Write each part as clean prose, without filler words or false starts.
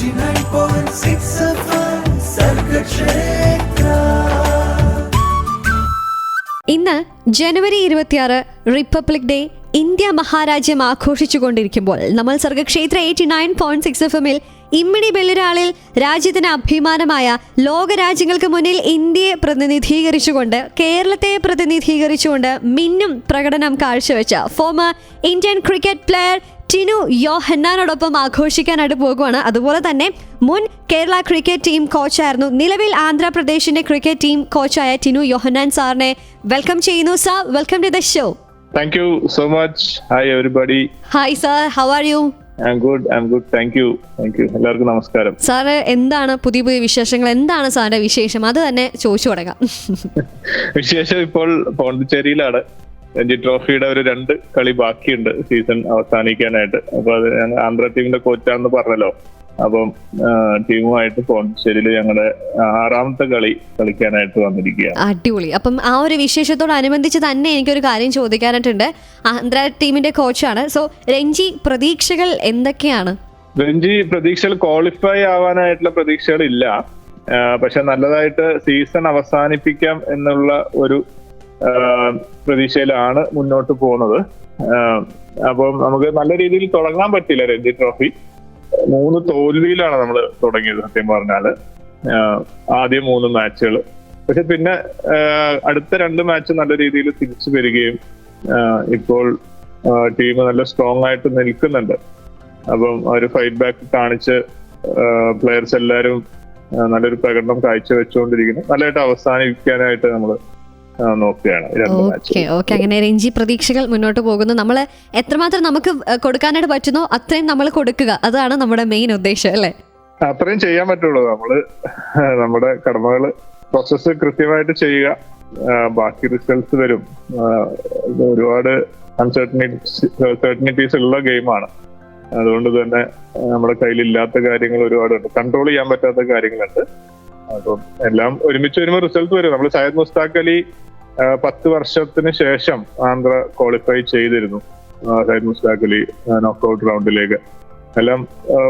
89.6 FM Sargakshetra. ഇന്ന് ജനുവരി 26 republic day India മഹാരാജ്യം ആഘോഷിച്ചുകൊണ്ടിരിക്കുമ്പോൾ നമ്മൾ Sargakshetra 89.6 FM ഇമ്മിണി ബെല്ലിരാളിൽ രാജ്യത്തിന് അഭിമാനമായ ലോകരാജ്യങ്ങൾക്ക് മുന്നിൽ ഇന്ത്യയെ പ്രതിനിധീകരിച്ചുകൊണ്ട് കേരളത്തെ പ്രതിനിധീകരിച്ചുകൊണ്ട് മിന്നും പ്രകടനം കാഴ്ചവെച്ച former Indian cricket player Tinu യോഹന്നാനോടൊപ്പം ആഘോഷിക്കാനായിട്ട് പോകുവാണ്. അതുപോലെ തന്നെ മുൻ കേരള ക്രിക്കറ്റ് ടീം കോച്ചായിരുന്നു, നിലവിൽ ആന്ധ്രാപ്രദേശിന്റെ ക്രിക്കറ്റ് ടീം കോച്ചായ ടിനു യോഹന്നാൻ സാറിനെ വെൽക്കം ചെയ്യുന്നു. Sir, welcome to the show. Thank you so much. Hi everybody. Hi sir, how are you? I'm good. Thank you. എല്ലാവർക്കും നമസ്കാരം. സാറ്, എന്താണ് പുതിയ വിശേഷങ്ങൾ? എന്താണ് സാറിന്റെ വിശേഷം? അത് തന്നെ ചോദിച്ചു തുടങ്ങാം. വിശേഷം ഇപ്പോൾ പോണ്ടിച്ചേരിയിലാണ്. രഞ്ജി ട്രോഫിയുടെ ഒരു 2 കളി ബാക്കിയുണ്ട് സീസൺ അവസാനിക്കാനായിട്ട്. അപ്പൊ അത് ആന്ധ്ര ടീമിന്റെ കോച്ചാണെന്ന് പറഞ്ഞല്ലോ. അപ്പം ടീമുമായിട്ട് പോണ്ടിച്ചേരിയിൽ ഞങ്ങളുടെ 6ാമത്തെ കളി കളിക്കാനായിട്ട് വന്നിരിക്കുകയാണ്. അടിപൊളി. അപ്പം ആ ഒരു വിശേഷത്തോടനുബന്ധിച്ച് തന്നെ എനിക്കൊരു കാര്യം ചോദിക്കാനായിട്ടുണ്ട്. ആന്ധ്ര ടീമിന്റെ കോച്ചാണ്. സോ രഞ്ജി പ്രതീക്ഷകൾ എന്തൊക്കെയാണ്? രഞ്ജി പ്രതീക്ഷകൾ ക്വാളിഫൈ ആവാനായിട്ടുള്ള പ്രതീക്ഷകളില്ല. പക്ഷെ നല്ലതായിട്ട് സീസൺ അവസാനിപ്പിക്കാം എന്നുള്ള ഒരു പ്രതീക്ഷയിലാണ് മുന്നോട്ട് പോകുന്നത്. അപ്പം നമുക്ക് നല്ല രീതിയിൽ തുടങ്ങാൻ പറ്റില്ല. രഞ്ജി ട്രോഫി 3 തോൽവിയിലാണ് നമ്മൾ തുടങ്ങിയത് സത്യം പറഞ്ഞാല്. ആദ്യം 3 മാച്ചുകൾ, പക്ഷെ പിന്നെ അടുത്ത 2 മാച്ച് നല്ല രീതിയിൽ തിരിച്ചു വരികയും ഇപ്പോൾ ടീം നല്ല സ്ട്രോങ് ആയിട്ട് നിൽക്കുന്നുണ്ട്. അപ്പം ഒരു ഫൈറ്റ് ബാക്ക് കാണിച്ച് പ്ലെയേഴ്സ് എല്ലാവരും നല്ലൊരു പ്രകടനം കാഴ്ചവെച്ചുകൊണ്ടിരിക്കുന്നു. നല്ലതായിട്ട് അവസാനിപ്പിക്കാനായിട്ട് നമ്മൾ നോക്കുകയാണ്. അങ്ങനെ രഞ്ജി പ്രതീക്ഷകൾ മുന്നോട്ട് പോകുന്നു. നമ്മൾ എത്രമാത്രം നമുക്ക് കൊടുക്കാനായിട്ട് പറ്റുന്നോ അത്രയും നമ്മൾ കൊടുക്കുക, അതാണ് നമ്മുടെ മെയിൻ ഉദ്ദേശം അല്ലേ? അത്രയും ചെയ്യാൻ പറ്റുള്ളൂ. നമ്മള് നമ്മുടെ കടമകള് പ്രോസസ്സ് കൃത്യമായിട്ട് ചെയ്യുക. ബാക്കി റിസൾട്ട്സ് വരും. ഒരുപാട് അൺസർട്ടനിറ്റീസ് ഉള്ള ഗെയിമാണ്. അതുകൊണ്ട് തന്നെ നമ്മുടെ കയ്യിലില്ലാത്ത കാര്യങ്ങൾ ഒരുപാടുണ്ട്, കൺട്രോൾ ചെയ്യാൻ പറ്റാത്ത കാര്യങ്ങളുണ്ട്. അപ്പം എല്ലാം ഒരുമിച്ച് വരുമ്പോൾ റിസൾട്ട് വരും. നമ്മൾ സയ്യദ് മുസ്താഖ് അലി 10 വർഷത്തിന് ശേഷം ആന്ധ്ര ക്വാളിഫൈ ചെയ്തിരുന്നു. സയ്യദ് മുസ്താഖ് അലി നോക്കൌട്ട് റൗണ്ടിലേക്ക്. എല്ലാം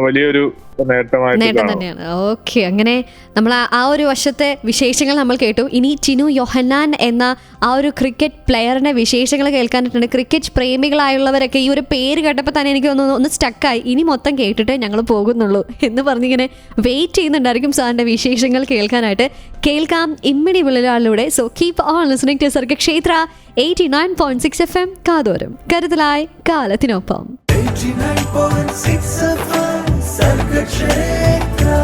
വലിയൊരു നേട്ടം തന്നെയാണ്. ഓക്കെ, അങ്ങനെ നമ്മൾ ആ ഒരു വർഷത്തെ വിശേഷങ്ങൾ നമ്മൾ കേട്ടു. ഇനി ടിനു യോഹന്നാൻ എന്ന ആ ഒരു ക്രിക്കറ്റ് പ്ലെയറിന്റെ വിശേഷങ്ങൾ കേൾക്കാനായിട്ടുണ്ട്. ക്രിക്കറ്റ് പ്രേമികളായുള്ളവരൊക്കെ ഈ ഒരു പേര് കേട്ടപ്പോൾ തന്നെ എനിക്ക് ഒന്ന് സ്റ്റക്കായി. ഇനി മൊത്തം കേട്ടിട്ടേ ഞങ്ങൾ പോകുന്നുള്ളൂ എന്ന് പറഞ്ഞിങ്ങനെ വെയിറ്റ് ചെയ്യുന്നുണ്ടായിരിക്കും സാറിന്റെ വിശേഷങ്ങൾ കേൾക്കാനായിട്ട്. കേൾക്കാം ഇമ്മിണി വിളിലാളിലൂടെ. So keep on listening to Sargakshetra 89.6 FM. കാതോരം കരുതലായി കാലത്തിനൊപ്പം. 89.6 FM Sargakshetra.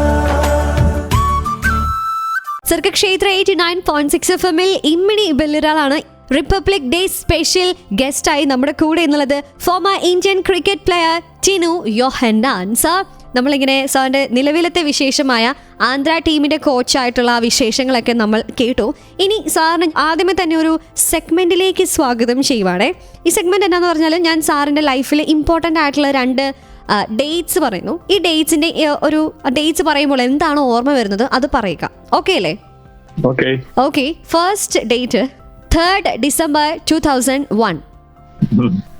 സർഗക്ഷേത്ര 89.6 FM ഇമ്മിണി ബെല്ലിരാളാണ് റിപ്പബ്ലിക് ഡേ സ്പെഷ്യൽ ഗസ്റ്റായി നമ്മുടെ കൂടെ എന്നുള്ളത് former Indian cricket player Tinu Yohannan. Sir, നമ്മളിങ്ങനെ സാറിന്റെ നിലവിലത്തെ വിശേഷമായ ആന്ധ്ര ടീമിന്റെ കോച്ചായിട്ടുള്ള ആ വിശേഷങ്ങളൊക്കെ നമ്മൾ കേട്ടു. ഇനി സാറിന് ആദ്യമേ തന്നെ ഒരു സെഗ്മെന്റിലേക്ക് സ്വാഗതം ചെയ്യുവാണേ. ഈ സെഗ്മെന്റ് എന്താന്ന് പറഞ്ഞാൽ, ഞാൻ സാറിന്റെ ലൈഫിൽ ഇമ്പോർട്ടൻ്റ് ആയിട്ടുള്ള 2 ഡേറ്റ്സ് പറയുന്നു. ഈ ഡേറ്റ്സിന്റെ ഒരു ഡേറ്റ്സ് പറയുമ്പോൾ എന്താണോ ഓർമ്മ വരുന്നത് അത് പറയുക. ഓക്കെ അല്ലേ? Okay. First date 3rd December 2001.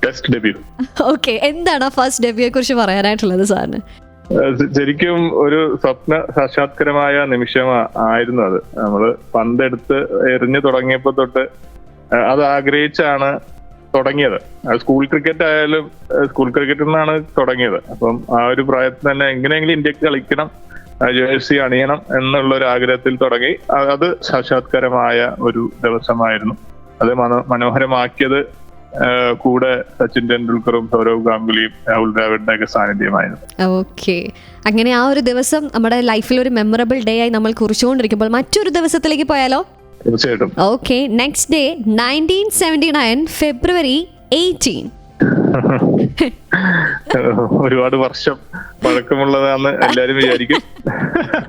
Test debut. Okay, എന്താണ് ഫസ്റ്റ് ഡെബ്യൂയെ കുറിച്ച് പറയാനായിട്ടുള്ളത് സാറിന്? ശരിക്കും ഒരു സ്വപ്ന സാക്ഷാത്കരമായ നിമിഷമായിരുന്നു അത്. നമ്മള് പന്തെടുത്ത് എറിഞ്ഞു തുടങ്ങിയപ്പോ തൊട്ട് അത് ആഗ്രഹിച്ചാണ് തുടങ്ങിയത്. സ്കൂൾ ക്രിക്കറ്റ് ആയാലും സ്കൂൾ ക്രിക്കറ്റിൽ നിന്നാണ് തുടങ്ങിയത്. അപ്പം ആ ഒരു പ്രായത്തിൽ തന്നെ എങ്ങനെയെങ്കിലും ഇന്ത്യക്ക് കളിക്കണം, ജേഴ്സി അണിയണം എന്നുള്ള ഒരു ആഗ്രഹത്തിൽ തുടങ്ങി. അത് സാക്ഷാത്കാരമായ ഒരു ദിവസമായിരുന്നു. അത് മനോഹരമാക്കിയത് കൂടെ സച്ചിൻ ടെണ്ടുൽക്കറും സൗരവ് ഗാംഗുലിയും രാഹുൽ ദ്രാവിഡിന്റെ ഒക്കെ സാന്നിധ്യമായിരുന്നു. ഓക്കെ, അങ്ങനെ ആ ഒരു ദിവസം നമ്മുടെ ലൈഫിൽ ഒരു മെമ്മറബിൾ ഡേ ആയി നമ്മൾ കുറിച്ചുകൊണ്ടിരിക്കുമ്പോൾ മറ്റൊരു ദിവസത്തിലേക്ക് പോയാലോ? തീർച്ചയായിട്ടും. Okay, next day 1979 February 18. ഒരുപാട് വർഷം പഴക്കമുള്ളതാന്ന് എല്ലാരും വിചാരിക്കും.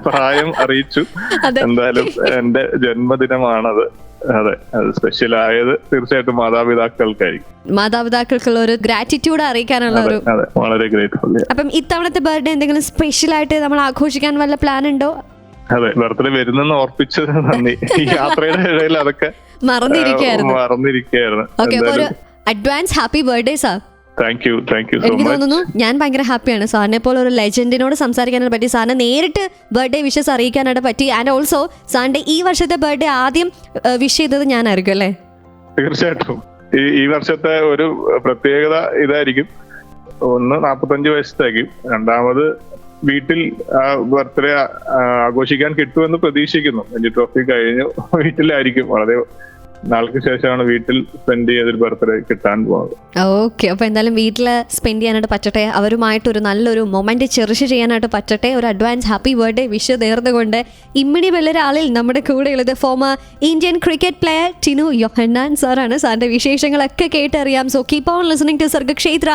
പ്രായം അറിയിച്ചു. എന്തായാലും എന്റെ ജന്മദിനമാണത്. അതെ, അത് സ്പെഷ്യൽ ആയത് തീർച്ചയായിട്ടും മാതാപിതാക്കൾക്കായിരിക്കും. മാതാപിതാക്കൾക്കുള്ള ഒരു ഗ്രാറ്റിറ്റ്യൂഡ് അറിയിക്കാനുള്ള ഒരു വളരെ ഗ്രേറ്റ്ഫുൾ. അപ്പം ഇത്തവണത്തെ ബർത്ത്ഡേ എന്തെങ്കിലും സ്പെഷ്യൽ ആയിട്ട് നമ്മൾ ആഘോഷിക്കാൻ വല്ല പ്ലാൻ ഉണ്ടോ? അതെ, ബർത്ത്ഡേ വരുന്നെന്ന് ഓർപ്പിച്ചത് നന്ദി. ഈ യാത്രയുടെ ഇടയിൽ അതൊക്കെ മറന്നിരിക്കുകയായിരുന്നു. Advance happy birthday sir. Thank you so എനിക്ക് മച്ച്. തോന്നുന്നു ഞാൻ ഭയങ്കര ഹാപ്പിയാണ് സാറിനെ പോലെ ഒരു ലെജൻഡിനോട് സംസാരിക്കാനായിട്ട് പറ്റി, സാറിനെ നേരിട്ട് ബർത്ത്ഡേ വിഷസ് അറിയിക്കാനായിട്ട് പറ്റി. ആൻഡ് ഓൾസോ സാറിന്റെ ഈ വർഷത്തെ ബർത്ത്ഡേ ആദ്യം വിഷ് ചെയ്തത് ഞാനായിരിക്കും അല്ലേ? തീർച്ചയായിട്ടും ഈ വർഷത്തെ ഒരു പ്രത്യേകത ഇതായിരിക്കും. ഒന്ന് 45 വയസ്സത്തേക്കും, രണ്ടാമത് വീട്ടിൽ ബർത്ത്ഡേ ആഘോഷിക്കാൻ കിട്ടുമെന്ന് പ്രതീക്ഷിക്കുന്നു. രഞ്ജി ട്രോഫി കഴിഞ്ഞു വീട്ടിലായിരിക്കും. വളരെ നാൾക്ക് ശേഷമാണ് വീട്ടിൽ സ്പെൻഡ് ചെയ്തൊരു ബർത്ത്ഡേ കിട്ടാൻ പോകുന്നത്. ഓക്കെ, അപ്പൊ എന്തായാലും വീട്ടിൽ സ്പെൻഡ് ചെയ്യാനായിട്ട് പറ്റട്ടെ, അവരുമായിട്ടൊരു നല്ലൊരു മൊമെന്റ് ചെറിഷ് ചെയ്യാനായിട്ട് പറ്റട്ടെ. ഒരു അഡ്വാൻസ് ഹാപ്പി ബർത്ത്ഡേ വിഷ് നേർന്നുകൊണ്ട് ഇമ്മിണി ബെല്ലരാളിൽ നമ്മുടെ കൂടെയുള്ളത് former Indian cricket player Tinu Yohannan സാറാണ്. സാറിന്റെ വിശേഷങ്ങളൊക്കെ കേട്ടറിയാം. So keep on listening to Sargakshetra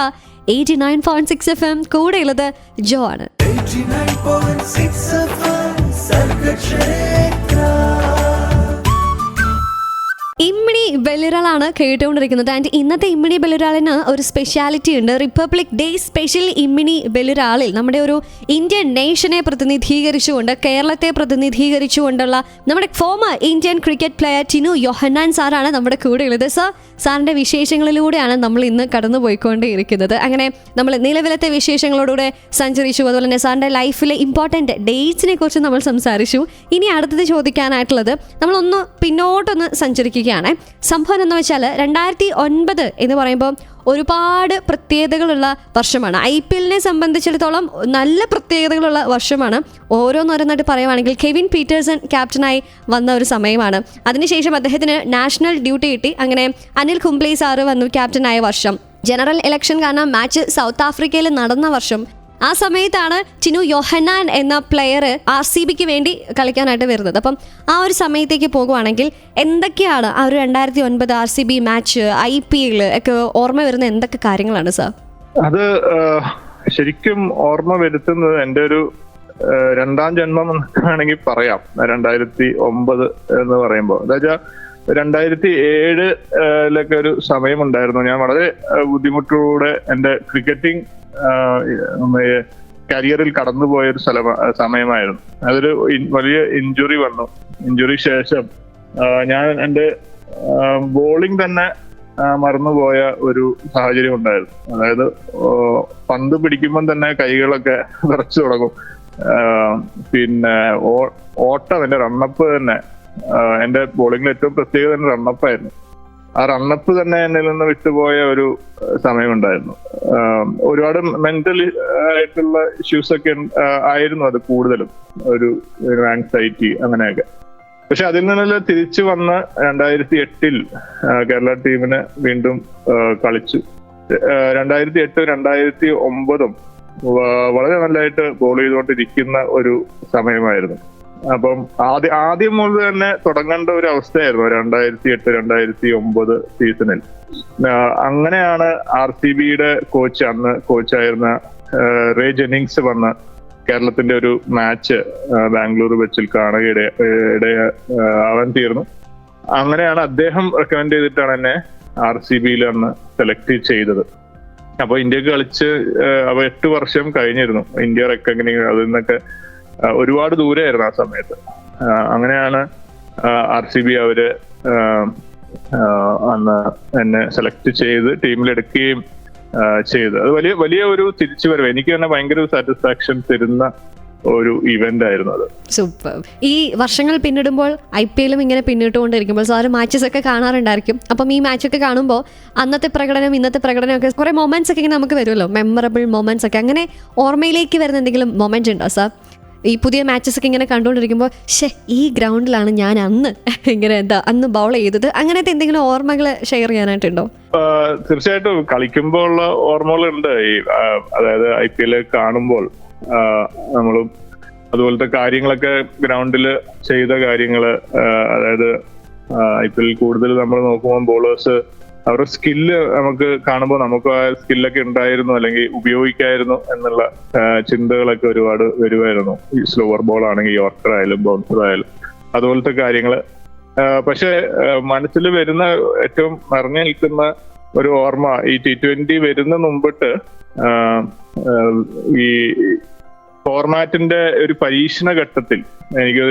89.6 FM. കൂടെയുള്ളത് ജോ ആണ്. 89.6 FM സർഗക്ഷേത്ര. ഇമ്മിണി ബെല്ലിറാളാണ് കേട്ടുകൊണ്ടിരിക്കുന്നത്. ആൻഡ് ഇന്നത്തെ ഇമ്മിണി ബെല്ലിറാളിന് ഒരു സ്പെഷ്യാലിറ്റി ഉണ്ട്. റിപ്പബ്ലിക് ഡേ സ്പെഷ്യൽ ഇമ്മിണി ബെല്ലിറാളിൽ നമ്മുടെ ഒരു ഇന്ത്യൻ നേഷനെ പ്രതിനിധീകരിച്ചുകൊണ്ട്, കേരളത്തെ പ്രതിനിധീകരിച്ചുകൊണ്ടുള്ള നമ്മുടെ former Indian cricket player Tinu Yohannan സാറാണ് നമ്മുടെ കൂടെയുള്ളത്. സാറിൻ്റെ വിശേഷങ്ങളിലൂടെയാണ് നമ്മൾ ഇന്ന് കടന്നു പോയിക്കൊണ്ടേയിരിക്കുന്നത്. അങ്ങനെ നമ്മൾ നിലവിലത്തെ വിശേഷങ്ങളോടുകൂടെ സഞ്ചരിച്ചു. അതുപോലെ തന്നെ സാറിൻ്റെ ലൈഫിലെ ഇമ്പോർട്ടൻറ്റ് ഡേറ്റ്സിനെ കുറിച്ച് നമ്മൾ സംസാരിച്ചു. ഇനി അടുത്തത് ചോദിക്കാനായിട്ടുള്ളത്, നമ്മളൊന്ന് പിന്നോട്ടൊന്ന് സഞ്ചരിക്കുകയാണ്. സംഭവം എന്ന് വെച്ചാൽ 2009 എന്ന് പറയുമ്പോൾ ഒരുപാട് പ്രത്യേകതകളുള്ള വർഷമാണ്. IPL സംബന്ധിച്ചിടത്തോളം നല്ല പ്രത്യേകതകളുള്ള വർഷമാണ്. ഓരോന്നോരോന്നായിട്ട് പറയുവാണെങ്കിൽ കെവിൻ പീറ്റേഴ്സൺ ക്യാപ്റ്റനായി വന്ന ഒരു സമയമാണ്. അതിനുശേഷം അദ്ദേഹത്തിന് നാഷണൽ ഡ്യൂട്ടി കിട്ടി. അങ്ങനെ അനിൽ കുംബ്ലെ സാറ് വന്നു ക്യാപ്റ്റനായ വർഷം. ജനറൽ ഇലക്ഷൻ കാരണം മാച്ച് സൗത്ത് ആഫ്രിക്കയിൽ നടന്ന വർഷം. ആ സമയത്താണ് ടിനു യോഹന്നാൻ എന്ന പ്ലെയർ RCBക്ക് വേണ്ടി കളിക്കാനായിട്ട് വരുന്നത്. അപ്പം ആ ഒരു സമയത്തേക്ക് പോകുവാണെങ്കിൽ എന്തൊക്കെയാണ് ആ ഒരു 2009 RCB മാച്ച്, IPL ഒക്കെ ഓർമ്മ വരുന്ന എന്തൊക്കെ കാര്യങ്ങളാണ് സാർ? അത് ശരിക്കും ഓർമ്മ വരുത്തുന്നത് എൻ്റെ ഒരു രണ്ടാം ജന്മം എന്നാണെങ്കിൽ പറയാം. 2009 എന്ന് പറയുമ്പോൾ എന്താ 2007 ഒരു സമയമുണ്ടായിരുന്നു. ഞാൻ വളരെ ബുദ്ധിമുട്ടിലൂടെ എൻ്റെ ക്രിക്കറ്റിംഗ് കരിയറിൽ കടന്നുപോയൊരു സമയമായിരുന്നു. അതൊരു വലിയ ഇഞ്ചുറി വന്നു. ഇഞ്ചുറി ശേഷം ഞാൻ എൻ്റെ ബോളിംഗ് തന്നെ മറന്നുപോയ ഒരു സാഹചര്യം ഉണ്ടായിരുന്നു. അതായത് പന്ത് പിടിക്കുമ്പം തന്നെ കൈകളൊക്കെ വിറച്ചു തുടങ്ങും. പിന്നെ ഓട്ടം, എൻ്റെ റണ്ണപ്പ് തന്നെ, എൻ്റെ ബോളിംഗിൽ ഏറ്റവും പ്രത്യേകത തന്നെ റണ്ണപ്പായിരുന്നു. ആ റണ്ണപ്പ് തന്നെ എന്നിൽ നിന്ന് വിട്ടുപോയ ഒരു സമയമുണ്ടായിരുന്നു. ഒരുപാട് മെന്റലി ആയിട്ടുള്ള ഇഷ്യൂസ് ഒക്കെ ആയിരുന്നു അത് കൂടുതലും, ഒരു ആങ്സൈറ്റി അങ്ങനെയൊക്കെ. പക്ഷെ അതിൽ നിന്നെല്ലാം തിരിച്ചു വന്ന് 2008 കേരള ടീമിന് വീണ്ടും കളിച്ചു. 2008, 2009 വളരെ നല്ലതായിട്ട് ബോൾ ചെയ്തുകൊണ്ടിരിക്കുന്ന ഒരു സമയമായിരുന്നു. അപ്പം ആദ്യം മുതൽ തന്നെ തുടങ്ങേണ്ട ഒരു അവസ്ഥയായിരുന്നു 2008, 2009 സീസണിൽ. അങ്ങനെയാണ് RCBയുടെ കോച്ച്, അന്ന് കോച്ചായിരുന്ന റേ ജെന്നിങ്സ് വന്ന് കേരളത്തിന്റെ ഒരു മാച്ച് ബാംഗ്ലൂർ വെച്ചിൽ ആവാൻ തീർന്നു. അങ്ങനെയാണ് അദ്ദേഹം റെക്കമെൻഡ് ചെയ്തിട്ടാണ് എന്നെ RCBയിൽ അന്ന് സെലക്ട് ചെയ്തത്. അപ്പൊ ഇന്ത്യക്ക് കളിച്ച് 8 വർഷം കഴിഞ്ഞിരുന്നു. ഇന്ത്യ റെക്കഗ്നിങ് അതിൽ നിന്നൊക്കെ ഒരുപാട് ദൂരെയായിരുന്നു ആ സമയത്ത്. അങ്ങനെയാണ് RCB അവര് അന്ന് എന്നെ സെലക്ട് ചെയ്ത് ടീമിലെടുക്കുകയും ചെയ്തത്. അത് വലിയ ഒരു തിരിച്ചുവരവ്, എനിക്ക് തന്നെ ഭയങ്കര സാറ്റിസ്ഫാക്ഷൻ തരുന്ന ഒരു ഇവന്റ് ആയിരുന്നു അത്. സൂപ്പർ. ഈ വർഷങ്ങൾ പിന്നിടുമ്പോൾ IPLും ഇങ്ങനെ പിന്നിട്ടുകൊണ്ടിരിക്കുമ്പോൾ സാറ് മാച്ചസ് ഒക്കെ കാണാറുണ്ടായിരിക്കും. അപ്പം ഈ മാച്ചൊക്കെ കാണുമ്പോൾ അന്നത്തെ പ്രകടനം ഇന്നത്തെ പ്രകടനമൊക്കെ കുറെ മൊമെന്റ്സ് ഒക്കെ ഇങ്ങനെ നമുക്ക് വരുമല്ലോ, മെമ്മറബിൾ മൊമെന്റ്സ് ഒക്കെ. അങ്ങനെ ഓർമ്മയിലേക്ക് വരുന്ന എന്തെങ്കിലും മൊമെന്റ് ഉണ്ടോ സാർ? ഈ പുതിയ മാച്ചസ് ഒക്കെ ഇങ്ങനെ കണ്ടുകൊണ്ടിരിക്കുമ്പോൾ ഈ ഗ്രൗണ്ടിലാണ് ഞാൻ ഇങ്ങനെ അന്ന് ബൗൾ ചെയ്തത്, അങ്ങനത്തെ എന്തെങ്കിലും ഓർമ്മകൾ ഷെയർ ചെയ്യാനായിട്ടുണ്ടോ? തീർച്ചയായിട്ടും കളിക്കുമ്പോൾ ഉള്ള ഓർമ്മകളുണ്ട്. അതായത് IPL കാണുമ്പോൾ നമ്മളും അതുപോലത്തെ കാര്യങ്ങളൊക്കെ ഗ്രൗണ്ടിൽ ചെയ്ത കാര്യങ്ങള്, അതായത് IPL കൂടുതൽ നമ്മൾ നോക്കുമ്പോൾ ബോളേഴ്സ് അവരുടെ സ്കില്ല് നമുക്ക് കാണുമ്പോൾ നമുക്ക് ആ സ്കില്ലൊക്കെ ഉണ്ടായിരുന്നു, അല്ലെങ്കിൽ ഉപയോഗിക്കായിരുന്നു എന്നുള്ള ചിന്തകളൊക്കെ ഒരുപാട് വരുമായിരുന്നു. ഈ സ്ലോവർ ബോൾ ആണെങ്കിൽ യോർക്കർ ആയാലും ബൗൺസർ ആയാലും അതുപോലത്തെ കാര്യങ്ങള്. പക്ഷെ മനസ്സിൽ വരുന്ന ഏറ്റവും നിറഞ്ഞു നിൽക്കുന്ന ഒരു ഓർമ്മ ഈ T20 വരുന്ന മുമ്പിട്ട് ഈ ഫോർമാറ്റിന്റെ ഒരു പരീക്ഷണ ഘട്ടത്തിൽ എനിക്ക്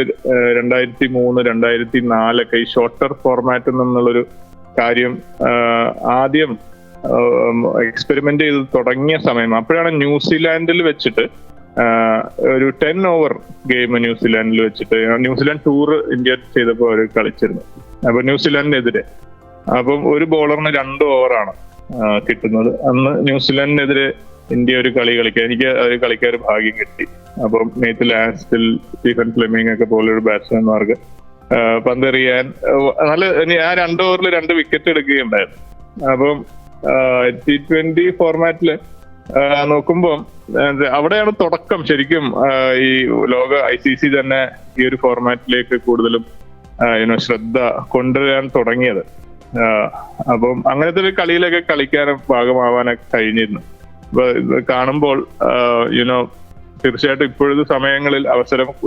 2003, 2004 ഈ ഷോർട്ടർ ഫോർമാറ്റ് എന്നുള്ളൊരു കാര്യം ആദ്യം എക്സ്പെരിമെന്റ് ചെയ്ത് തുടങ്ങിയ സമയം. അപ്പോഴാണ് ന്യൂസിലാൻഡിൽ വെച്ചിട്ട് ഒരു 10 ഓവർ ഗെയിം ന്യൂസിലാൻഡിൽ വെച്ചിട്ട്, ന്യൂസിലാൻഡ് ടൂർ ഇന്ത്യ ചെയ്തപ്പോൾ അവർ കളിച്ചിരുന്നു. അപ്പൊ ന്യൂസിലാൻഡിനെതിരെ അപ്പം ഒരു ബോളറിന് 2 ഓവറാണ് കിട്ടുന്നത്. അന്ന് ന്യൂസിലാൻഡിനെതിരെ ഇന്ത്യ ഒരു കളി കളിക്കാൻ എനിക്ക് ഒരു കളിക്കാൻ ഒരു ഭാഗ്യം കിട്ടി. അപ്പം നെയ്ത്ത് ലാസ്റ്റിൽ സ്റ്റീഫൻ ഫ്ലെമിംഗ് ഒക്കെ പോലൊരു ബാറ്റ്സ്മാൻമാർക്ക് പന്തെറിയാൻ നല്ല, ആ 2 ഓവറിൽ 2 വിക്കറ്റ് എടുക്കുകയുണ്ടായിരുന്നു. അപ്പം T20 ഫോർമാറ്റില് നോക്കുമ്പോൾ അവിടെയാണ് തുടക്കം ശരിക്കും ഈ ലോക ICC തന്നെ ഈ ഒരു ഫോർമാറ്റിലേക്ക് കൂടുതലും ശ്രദ്ധ കൊണ്ടുവരാൻ തുടങ്ങിയത്. അപ്പം അങ്ങനത്തെ ഒരു കളിയിലൊക്കെ കളിക്കാനും ഭാഗമാവാനൊക്കെ കഴിഞ്ഞിരുന്നു. അപ്പൊ കാണുമ്പോൾ തീർച്ചയായിട്ടും ഇപ്പോഴത്തെ സമയങ്ങളിൽ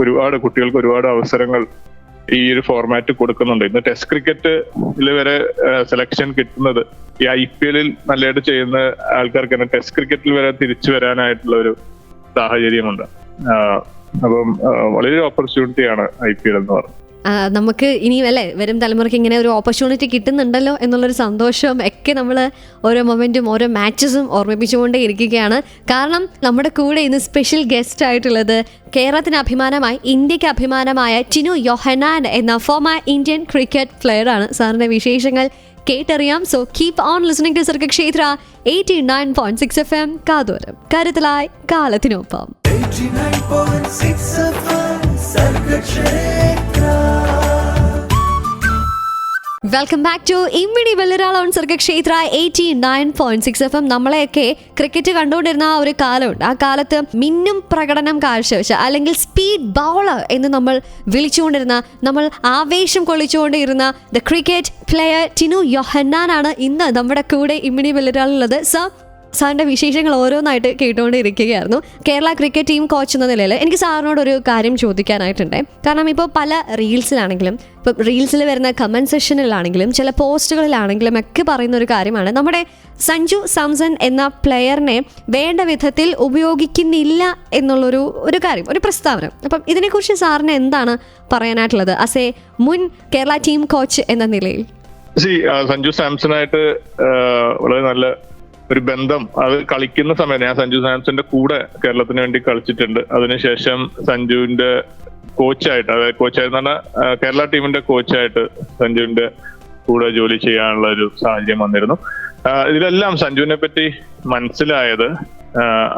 ഒരുപാട് കുട്ടികൾക്ക് ഒരുപാട് അവസരങ്ങൾ ഈ ഒരു ഫോർമാറ്റ് കൊടുക്കുന്നുണ്ട്. ഇന്ന് ടെസ്റ്റ് ക്രിക്കറ്റിൽ വരെ സെലക്ഷൻ കിട്ടുന്നത് ഈ IPL നല്ലതായിട്ട് ചെയ്യുന്ന ആൾക്കാർക്ക് തന്നെ ടെസ്റ്റ് ക്രിക്കറ്റിൽ വരെ തിരിച്ചു വരാനായിട്ടുള്ള ഒരു സാഹചര്യമുണ്ട്. അപ്പം വളരെ ഓപ്പർച്യൂണിറ്റിയാണ് IPL എന്ന് പറയുന്നത്. നമുക്ക് ഇനിയും അല്ലേ വരും തലമുറയ്ക്ക് ഇങ്ങനെ ഒരു ഓപ്പർച്യൂണിറ്റി കിട്ടുന്നുണ്ടല്ലോ എന്നുള്ളൊരു സന്തോഷവും ഒക്കെ നമ്മൾ ഓരോ മൊമെൻറ്റും ഓരോ മാച്ചസും ഓർമ്മിപ്പിച്ചുകൊണ്ടേ ഇരിക്കുകയാണ്. കാരണം നമ്മുടെ കൂടെ ഇന്ന് സ്പെഷ്യൽ ഗസ്റ്റ് ആയിട്ടുള്ളത് കേരളത്തിന് അഭിമാനമായി, ഇന്ത്യക്ക് അഭിമാനമായ ടിനു യോഹന്നാൻ എന്ന ഫോമർ ഇന്ത്യൻ ക്രിക്കറ്റ് പ്ലെയർ ആണ്. സാറിൻ്റെ വിശേഷങ്ങൾ കേട്ടറിയാം. So keep on listening to Sargakshetra 89.6 FM. കാതോരം കരുതലായി കാലത്തിനൊപ്പം. 89.6 FM Sargakshetra. Welcome back to ഇമ്മിണി വെള്ളിരാൾ ഓൺ സർഗക്ഷേത്ര 89.6 FM. നമ്മളെയൊക്കെ ക്രിക്കറ്റ് കണ്ടുകൊണ്ടിരുന്ന ആ ഒരു കാലമുണ്ട്. ആ കാലത്ത് മിന്നും പ്രകടനം കാഴ്ചവെച്ച, അല്ലെങ്കിൽ സ്പീഡ് ബൗളർ എന്ന് നമ്മൾ വിളിച്ചുകൊണ്ടിരുന്ന, നമ്മൾ ആവേശം കൊള്ളിച്ചുകൊണ്ടിരുന്ന ദ ക്രിക്കറ്റ് പ്ലെയർ ടിനു യോഹന്നാൻ ആണ് ഇന്ന് നമ്മുടെ കൂടെ ഇമ്മിണി വെള്ളിരാളുള്ളത്. സാറിൻ്റെ വിശേഷങ്ങൾ ഓരോന്നായിട്ട് കേട്ടുകൊണ്ടിരിക്കുകയായിരുന്നു. കേരള ക്രിക്കറ്റ് ടീം കോച്ച് എന്ന നിലയിൽ എനിക്ക് സാറിനോടൊരു കാര്യം ചോദിക്കാനായിട്ടുണ്ട്. കാരണം ഇപ്പോൾ പല റീൽസിലാണെങ്കിലും, ഇപ്പം റീൽസിൽ വരുന്ന കമൻറ്റ് സെക്ഷനിലാണെങ്കിലും ചില പോസ്റ്റുകളിലാണെങ്കിലും ഒക്കെ പറയുന്ന ഒരു കാര്യമാണ്, നമ്മുടെ സഞ്ജു സാംസൺ എന്ന പ്ലെയറിനെ വേണ്ട വിധത്തിൽ ഉപയോഗിക്കുന്നില്ല എന്നുള്ളൊരു കാര്യം, ഒരു പ്രസ്താവന. അപ്പം ഇതിനെക്കുറിച്ച് സാറിന് എന്താണ് പറയാനായിട്ടുള്ളത് ആസ് എ മുൻ കേരള ടീം കോച്ച് എന്ന നിലയിൽ? സഞ്ജു സാംസണായിട്ട് വളരെ നല്ല ഒരു ബന്ധം, അത് കളിക്കുന്ന സമയത്ത് ഞാൻ സഞ്ജു സാംസന്റെ കൂടെ കേരളത്തിന് വേണ്ടി കളിച്ചിട്ടുണ്ട്. അതിനുശേഷം സഞ്ജുവിന്റെ കോച്ചായിട്ട്, അതായത് കോച്ചായിട്ട് പറഞ്ഞാൽ കേരള ടീമിന്റെ കോച്ചായിട്ട് സഞ്ജുവിന്റെ കൂടെ ജോലി ചെയ്യാനുള്ള ഒരു സാഹചര്യം വന്നിരുന്നു. ഇതിലെല്ലാം സഞ്ജുവിനെ പറ്റി മനസ്സിലായത്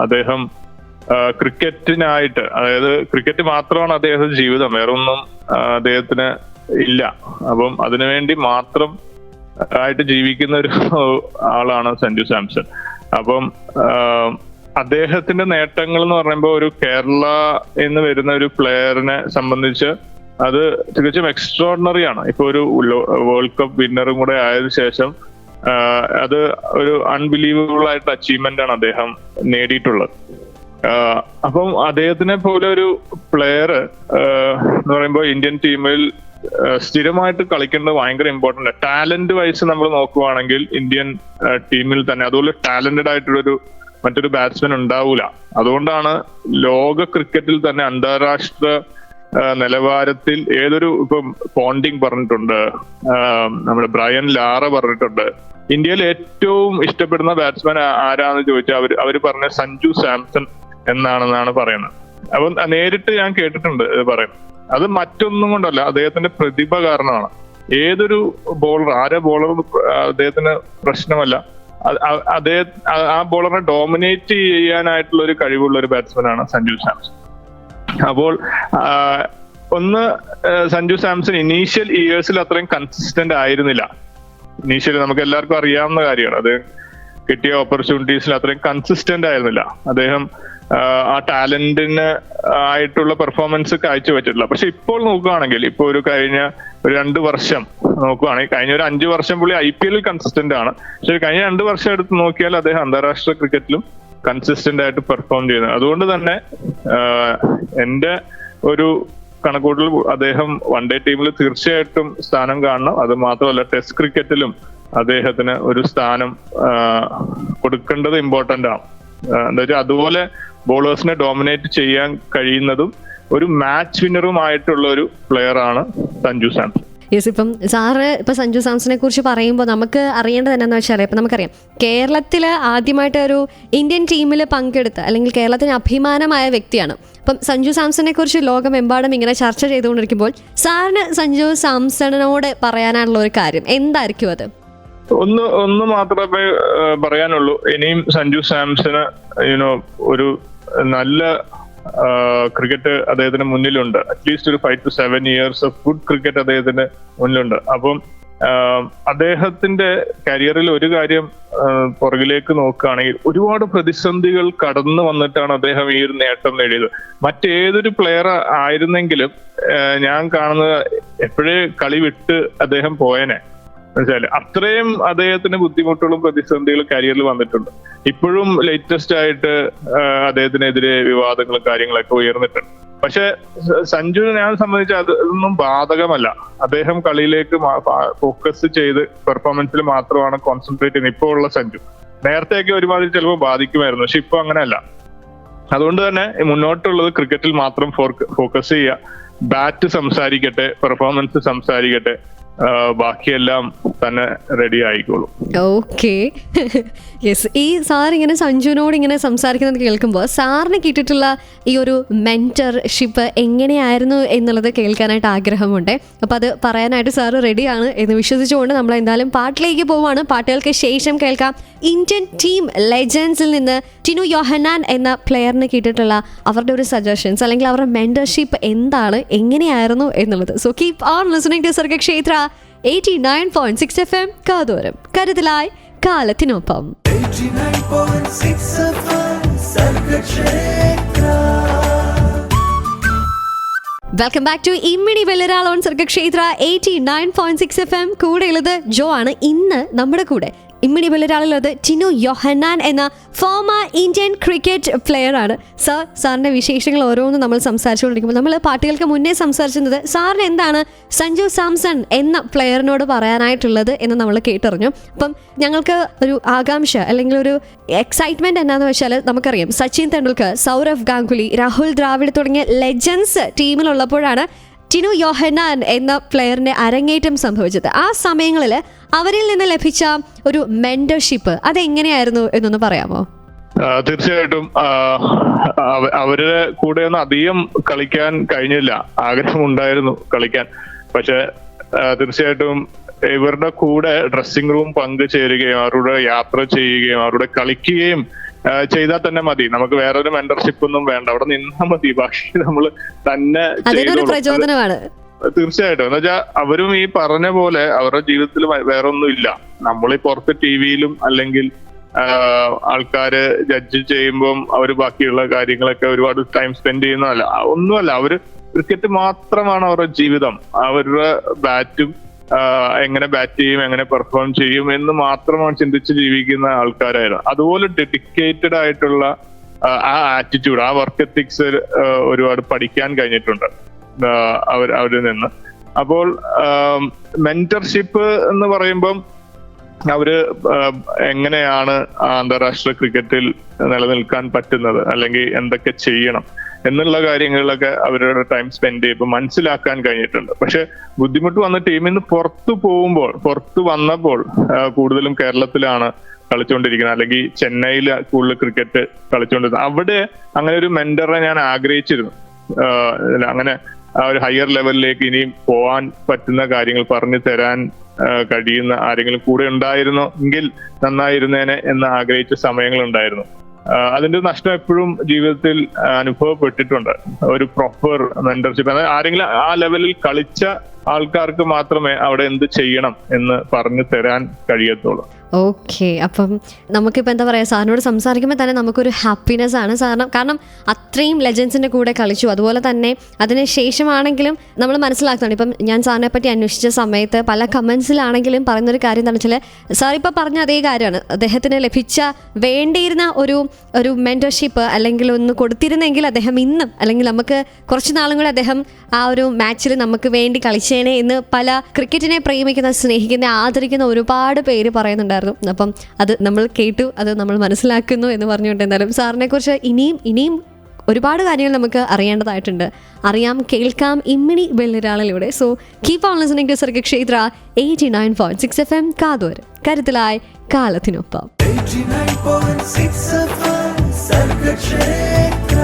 അദ്ദേഹം ക്രിക്കറ്റിനായിട്ട്, അതായത് ക്രിക്കറ്റ് മാത്രമാണ് അദ്ദേഹത്തിന്റെ ജീവിതം, വേറൊന്നും അദ്ദേഹത്തിന് ഇല്ല. അപ്പം അതിനുവേണ്ടി മാത്രം ആയിട്ട് ജീവിക്കുന്ന ഒരു ആളാണ് സഞ്ജു സാംസൺ. അപ്പം അദ്ദേഹത്തിന്റെ നേട്ടങ്ങൾ എന്ന് പറയുമ്പോൾ ഒരു കേരള എന്ന് വരുന്ന ഒരു പ്ലെയറിനെ സംബന്ധിച്ച് അത് തികച്ചും എക്സ്ട്രോർഡിനറി ആണ്. ഇപ്പൊ ഒരു വേൾഡ് കപ്പ് വിന്നറും കൂടെ ആയതിനു ശേഷം അത് ഒരു അൺബിലീവബിൾ ആയിട്ടുള്ള അച്ചീവ്മെന്റ് ആണ് അദ്ദേഹം നേടിയിട്ടുള്ളത്. അപ്പം അദ്ദേഹത്തിനെ പോലെ ഒരു പ്ലെയർ എന്ന് പറയുമ്പോൾ ഇന്ത്യൻ ടീമിൽ സ്ഥിരമായിട്ട് കളിക്കേണ്ടത് ഭയങ്കര ഇമ്പോർട്ടന്റ്. ടാലന്റ് വൈസ് നമ്മൾ നോക്കുവാണെങ്കിൽ ഇന്ത്യൻ ടീമിൽ തന്നെ അതുപോലെ ടാലന്റഡ് ആയിട്ടുള്ളൊരു മറ്റൊരു ബാറ്റ്സ്മാൻ ഉണ്ടാവൂല. അതുകൊണ്ടാണ് ലോക ക്രിക്കറ്റിൽ തന്നെ അന്താരാഷ്ട്ര നിലവാരത്തിൽ ഇപ്പം പോണ്ടിങ് പറഞ്ഞിട്ടുണ്ട്, നമ്മുടെ ബ്രയൻ ലാറ പറഞ്ഞിട്ടുണ്ട്, ഇന്ത്യയിൽ ഏറ്റവും ഇഷ്ടപ്പെടുന്ന ബാറ്റ്സ്മാൻ ആരാന്ന് ചോദിച്ചാൽ അവര് പറഞ്ഞ സഞ്ജു സാംസൺ എന്നാണെന്നാണ് പറയുന്നത്. അപ്പം നേരിട്ട് ഞാൻ കേട്ടിട്ടുണ്ട് ഇത് പറയുന്നത്. അത് മറ്റൊന്നും കൊണ്ടല്ല, അദ്ദേഹത്തിന്റെ പ്രതിഭ കാരണമാണ്. ഏതൊരു ബോളർ അദ്ദേഹത്തിന് പ്രശ്നമല്ല. ആ ബോളറിനെ ഡോമിനേറ്റ് ചെയ്യാനായിട്ടുള്ള ഒരു കഴിവുള്ള ഒരു ബാറ്റ്സ്മാനാണ് സഞ്ജു സാംസൺ. അപ്പോൾ സഞ്ജു സാംസൺ ഇനീഷ്യൽ ഇയേഴ്സിൽ അത്രയും കൺസിസ്റ്റന്റ് ആയിരുന്നില്ല. ഇനീഷ്യലി നമുക്ക് എല്ലാവർക്കും അറിയാവുന്ന കാര്യമാണ്, അത് കിട്ടിയ ഓപ്പർച്യൂണിറ്റീസിൽ അത്രയും കൺസിസ്റ്റന്റ് ആയിരുന്നില്ല. അദ്ദേഹം ആ ടാലന്റിന് ആയിട്ടുള്ള പെർഫോമൻസ് കാഴ്ചവെച്ചിട്ടില്ല. പക്ഷെ ഇപ്പോൾ നോക്കുകയാണെങ്കിൽ, ഇപ്പോൾ കഴിഞ്ഞ 2 വർഷം നോക്കുകയാണെങ്കിൽ, കഴിഞ്ഞ 5 വർഷം പുള്ളി IPL കൺസിസ്റ്റന്റ് ആണ്. പക്ഷെ കഴിഞ്ഞ 2 വർഷം എടുത്ത് നോക്കിയാൽ അദ്ദേഹം അന്താരാഷ്ട്ര ക്രിക്കറ്റിലും കൺസിസ്റ്റന്റ് ആയിട്ട് പെർഫോം ചെയ്യുന്നത്. അതുകൊണ്ട് തന്നെ എന്റെ ഒരു കണക്കൂട്ടൽ അദ്ദേഹം വൺ ഡേ ടീമിൽ തീർച്ചയായിട്ടും സ്ഥാനം കാണണം. അത് മാത്രമല്ല ടെസ്റ്റ് ക്രിക്കറ്റിലും അദ്ദേഹത്തിന് ഒരു സ്ഥാനം കൊടുക്കേണ്ടത് ഇമ്പോർട്ടന്റ് ആണ്. എന്താ വെച്ചാൽ അതുപോലെ ബോളേഴ്സിനെ ഡോമിനേറ്റ് ചെയ്യാൻ കഴിയുന്നതും ഒരു മാച്ച് വിന്നറുമായിട്ടുള്ള ഒരു പ്ലെയർ ആണ് സഞ്ജു സാംസൺ. യെസ്, ഇപ്പം സാറ് ഇപ്പം സഞ്ജു സാംസനെ കുറിച്ച് പറയുമ്പോൾ നമുക്ക് അറിയേണ്ടത് എന്നാന്ന് വെച്ചാൽ ഇപ്പം നമുക്കറിയാം കേരളത്തിൽ ആദ്യമായിട്ട് ഒരു ഇന്ത്യൻ ടീമിൽ പങ്കെടുത്ത അല്ലെങ്കിൽ കേരളത്തിന് അഭിമാനമായ വ്യക്തിയാണ്. അപ്പം സഞ്ജു സാംസനെ കുറിച്ച് ലോകമെമ്പാടും ഇങ്ങനെ ചർച്ച ചെയ്തുകൊണ്ടിരിക്കുമ്പോൾ സാറിന് സഞ്ജു സാംസണിനോട് പറയാനുള്ള ഒരു കാര്യം എന്തായിരിക്കും അത്? ഒന്ന് മാത്രമേ പറയാനുള്ളൂ. ഇനിയും സഞ്ജു സാംസണ് ഒരു നല്ല ക്രിക്കറ്റ് അദ്ദേഹത്തിന് മുന്നിലുണ്ട്. അറ്റ്ലീസ്റ്റ് ഒരു 5 to 7 years of good cricket അദ്ദേഹത്തിന് മുന്നിലുണ്ട്. അപ്പം അദ്ദേഹത്തിന്റെ കരിയറിൽ ഒരു കാര്യം പുറകിലേക്ക് നോക്കുകയാണെങ്കിൽ ഒരുപാട് പ്രതിസന്ധികൾ കടന്നു വന്നിട്ടാണ് അദ്ദേഹം ഈ ഒരു നേട്ടം നേടിയത്. മറ്റേതൊരു പ്ലെയർ ആയിരുന്നെങ്കിലും ഞാൻ കാണുന്നത് എപ്പോഴേ കളി വിട്ട് അദ്ദേഹം പോയനെ. മനസ്സിലായില്ലേ? അത്രയും അദ്ദേഹത്തിന് ബുദ്ധിമുട്ടുകളും പ്രതിസന്ധികളും കരിയറിൽ വന്നിട്ടുണ്ട്. ഇപ്പോഴും ലേറ്റസ്റ്റ് ആയിട്ട് അദ്ദേഹത്തിനെതിരെ വിവാദങ്ങളും കാര്യങ്ങളൊക്കെ ഉയർന്നിട്ടുണ്ട്. പക്ഷെ സഞ്ജുവിനെ ഞാൻ സംബന്ധിച്ച് അതൊന്നും ബാധകമല്ല. അദ്ദേഹം കളിയിലേക്ക് ഫോക്കസ് ചെയ്ത് പെർഫോമൻസിൽ മാത്രമാണ് കോൺസെൻട്രേറ്റ് ചെയ്യുന്നത് ഇപ്പോൾ ഉള്ള സഞ്ജു. നേരത്തെയൊക്കെ ഒരുമാതിരി ചിലപ്പോൾ ബാധിക്കുമായിരുന്നു, പക്ഷെ ഇപ്പൊ അങ്ങനെയല്ല. അതുകൊണ്ട് തന്നെ മുന്നോട്ടുള്ളത് ക്രിക്കറ്റിൽ മാത്രം ഫോക്കസ് ചെയ്യുക. ബാറ്റ് സംസാരിക്കട്ടെ, പെർഫോമൻസ് സംസാരിക്കട്ടെ, ബാക്കിയെല്ലാം തന്നെ റെഡി ആയിക്കോളും. Okay, yes. ഈ സാർ ഇങ്ങനെ സഞ്ജുവിനോട് ഇങ്ങനെ സംസാരിക്കുന്നത് കേൾക്കുമ്പോൾ സാറിന് കിട്ടിയിട്ടുള്ള ഈ ഒരു മെന്റർഷിപ്പ് എങ്ങനെയായിരുന്നു എന്നുള്ളത് കേൾക്കാനായിട്ട് ആഗ്രഹമുണ്ട്. അപ്പം അത് പറയാനായിട്ട് സാറ് റെഡിയാണ് എന്ന് വിശ്വസിച്ചുകൊണ്ട് നമ്മൾ എന്തായാലും പാട്ടിലേക്ക് പോവുകയാണ്. പാട്ടുകൾക്ക് ശേഷം കേൾക്കാം ഇന്ത്യൻ ടീം ലെജൻസിൽ നിന്ന് ടിനു യോഹന്നാൻ എന്ന പ്ലെയറിന് കിട്ടിയിട്ടുള്ള അവരുടെ ഒരു സജഷൻസ് അല്ലെങ്കിൽ അവരുടെ മെന്റർഷിപ്പ് എന്താണ്, എങ്ങനെയായിരുന്നു എന്നുള്ളത്. So keep on listening to Sargakshetra 89.6 FM കാതോരം, കരുതലായി കാലത്തിനൊപ്പം. 89.6 FM Sargakshetra. Welcome back to ഇമ്മിണി വെള്ളരാൾ ഓൺ സർഗക്ഷേത്ര 89.6 FM. കൂടെയുള്ളത് ജോ ആണ്. ഇന്ന് നമ്മുടെ കൂടെ ഇമ്മിണി വെള്ളരാളുള്ളത് ടിനു യോഹന്നാൻ എന്ന ഫോമർ ഇന്ത്യൻ ക്രിക്കറ്റ് പ്ലെയർ ആണ്. സാറിന്റെ വിശേഷങ്ങൾ ഓരോന്നും നമ്മൾ സംസാരിച്ചുകൊണ്ടിരിക്കുമ്പോൾ നമ്മൾ പാട്ടുകൾക്ക് മുന്നേ സംസാരിച്ചിരുന്നത് സാറിന് എന്താണ് സഞ്ജു സാംസൺ എന്ന പ്ലെയറിനോട് പറയാനായിട്ടുള്ളത് എന്ന് നമ്മൾ കേട്ടറിഞ്ഞു. അപ്പം ഞങ്ങൾക്ക് ഒരു ആകാംക്ഷ അല്ലെങ്കിൽ ഒരു എക്സൈറ്റ്മെന്റ് എന്നാന്ന് വെച്ചാൽ നമുക്കറിയാം സച്ചിൻ തെണ്ടുൽക്കർ, സൗരവ് ഗാംഗുലി, രാഹുൽ ദ്രാവിഡ് തുടങ്ങിയ ലെജൻസ് ടീമിലുള്ളപ്പോഴാണ് ടിനു യോഹന്നാൻ എന്ന പ്ലെയറിന്റെ അരങ്ങേറ്റം സംഭവിച്ചത്. ആ സമയങ്ങളിൽ അവരിൽ നിന്ന് ലഭിച്ച ഒരു മെന്റർഷിപ്പ് അതെങ്ങനെയായിരുന്നു എന്നൊന്ന് പറയാമോ? തീർച്ചയായിട്ടും അവരുടെ കൂടെ ഒന്നും അധികം കളിക്കാൻ കഴിഞ്ഞില്ല. ആഗ്രഹമുണ്ടായിരുന്നു കളിക്കാൻ. പക്ഷെ തീർച്ചയായിട്ടും ഇവരുടെ കൂടെ ഡ്രസ്സിംഗ് റൂം പങ്കുചേരുകയും അവരുടെ യാത്ര ചെയ്യുകയും അവരുടെ കളിക്കുകയും ചെയ്താൽ തന്നെ മതി. നമുക്ക് വേറൊരു മെന്റർഷിപ്പ് ഒന്നും വേണ്ട. അവിടെ നിന്നാൽ മതി. ബാക്കി നമ്മൾ തന്നെ പ്രചോദനമാണ്. തീർച്ചയായിട്ടും. എന്ന് വെച്ചാൽ അവരും ഈ പറഞ്ഞ പോലെ അവരുടെ ജീവിതത്തിൽ വേറെ ഒന്നും ഇല്ല. നമ്മളീ പുറത്ത് ടിവിയിലും അല്ലെങ്കിൽ ആൾക്കാര് ജഡ്ജ് ചെയ്യുമ്പം അവര് ബാക്കിയുള്ള കാര്യങ്ങളൊക്കെ ഒരുപാട് ടൈം സ്പെൻഡ് ചെയ്യുന്നതല്ല, ഒന്നുമല്ല. അവര് ക്രിക്കറ്റ് മാത്രമാണ് അവരുടെ ജീവിതം. അവരുടെ ബാറ്റും എങ്ങനെ ബാറ്റ് ചെയ്യും, എങ്ങനെ പെർഫോം ചെയ്യും എന്ന് മാത്രമാണ് ചിന്തിച്ച് ജീവിക്കുന്ന ആൾക്കാരായിരുന്നു. അതുപോലെ ഡെഡിക്കേറ്റഡ് ആയിട്ടുള്ള ആ ആറ്റിറ്റ്യൂഡ്, ആ വർക്ക് എത്തിക്സ് ഒരുപാട് പഠിക്കാൻ കഴിഞ്ഞിട്ടുണ്ട് അവരിൽ നിന്ന്. അപ്പോൾ മെന്റർഷിപ്പ് എന്ന് പറയുമ്പം അവര് എങ്ങനെയാണ് അന്താരാഷ്ട്ര ക്രിക്കറ്റിൽ നിലനിൽക്കാൻ പറ്റുന്നത് അല്ലെങ്കിൽ എന്തൊക്കെ ചെയ്യണം എന്നുള്ള കാര്യങ്ങളിലൊക്കെ അവരുടെ ടൈം സ്പെൻഡ് ചെയ്യുമ്പോൾ മനസ്സിലാക്കാൻ കഴിഞ്ഞിട്ടുണ്ട്. പക്ഷെ ബുദ്ധിമുട്ട് വന്ന ടീമിൽ നിന്ന് പുറത്തു വന്നപ്പോൾ കൂടുതലും കേരളത്തിലാണ് കളിച്ചുകൊണ്ടിരിക്കുന്നത്, അല്ലെങ്കിൽ ചെന്നൈയിൽ കൂടുതൽ ക്രിക്കറ്റ് കളിച്ചുകൊണ്ടിരുന്നത്. അവിടെ അങ്ങനെ ഒരു മെന്ററെ ഞാൻ ആഗ്രഹിച്ചിരുന്നു. അങ്ങനെ ആ ഒരു ഹയർ ലെവലിലേക്ക് ഇനിയും പോവാൻ പറ്റുന്ന കാര്യങ്ങൾ പറഞ്ഞു തരാൻ കഴിയുന്ന ആരെങ്കിലും കൂടെ ഉണ്ടായിരുന്നോ എങ്കിൽ നന്നായിരുന്നേനെ എന്ന് ആഗ്രഹിച്ച സമയങ്ങളുണ്ടായിരുന്നു. അതിന്റെ നഷ്ടം എപ്പോഴും ജീവിതത്തിൽ അനുഭവപ്പെട്ടിട്ടുണ്ട്. ഒരു പ്രോപ്പർ മെന്റർഷിപ്പ്, അതായത് ആരെങ്കിലും ആ ലെവലിൽ കളിച്ച ആൾക്കാർക്ക് മാത്രമേ അവിടെ എന്ത് ചെയ്യണം എന്ന് പറഞ്ഞു തരാൻ കഴിയത്തുള്ളൂ. ഓക്കെ, അപ്പം നമുക്കിപ്പോൾ എന്താ പറയുക, സാറിനോട് സംസാരിക്കുമ്പോൾ തന്നെ നമുക്കൊരു ഹാപ്പിനെസ് ആണ്. കാരണം അത്രയും ലെജൻസിൻ്റെ കൂടെ കളിച്ചു. അതുപോലെ തന്നെ അതിന് ശേഷമാണെങ്കിലും നമ്മൾ മനസ്സിലാക്കുന്നുണ്ട്. ഇപ്പം ഞാൻ സാറിനെ പറ്റി അന്വേഷിച്ച സമയത്ത് പല കമൻസിലാണെങ്കിലും പറയുന്നൊരു കാര്യം എന്താണെന്ന് വെച്ചാൽ, സാർ ഇപ്പോൾ പറഞ്ഞ അതേ കാര്യമാണ്. അദ്ദേഹത്തിന് ലഭിച്ച വേണ്ടിയിരുന്ന ഒരു മെന്റർഷിപ്പ് അല്ലെങ്കിൽ ഒന്ന് കൊടുത്തിരുന്നെങ്കിൽ അദ്ദേഹം ഇന്നും അല്ലെങ്കിൽ നമുക്ക് കുറച്ച് നാളും കൂടെ അദ്ദേഹം ആ ഒരു മാച്ചിൽ നമുക്ക് വേണ്ടി കളിച്ചേനെ എന്ന് പല ക്രിക്കറ്റിനെ പ്രേമിക്കുന്ന, സ്നേഹിക്കുന്ന, ആദരിക്കുന്ന ഒരുപാട് പേര് പറയുന്നുണ്ടായിരുന്നു. അപ്പം അത് നമ്മൾ കേട്ടു, അത് നമ്മൾ മനസ്സിലാക്കുന്നു എന്ന് പറഞ്ഞുകൊണ്ട് എന്തായാലും സാറിനെ കുറിച്ച് ഇനിയും ഒരുപാട് കാര്യങ്ങൾ നമുക്ക് അറിയേണ്ടതായിട്ടുണ്ട്. അറിയാം, കേൾക്കാം ഇമ്മിണി ബെല്ലിരാളിലൂടെ. So keep on listening to Sargakshetra 89.6 FM. കാതോർ കരുതലായി കാലത്തിനൊപ്പം. 89.6 FM സർഗക്ഷേത്ര.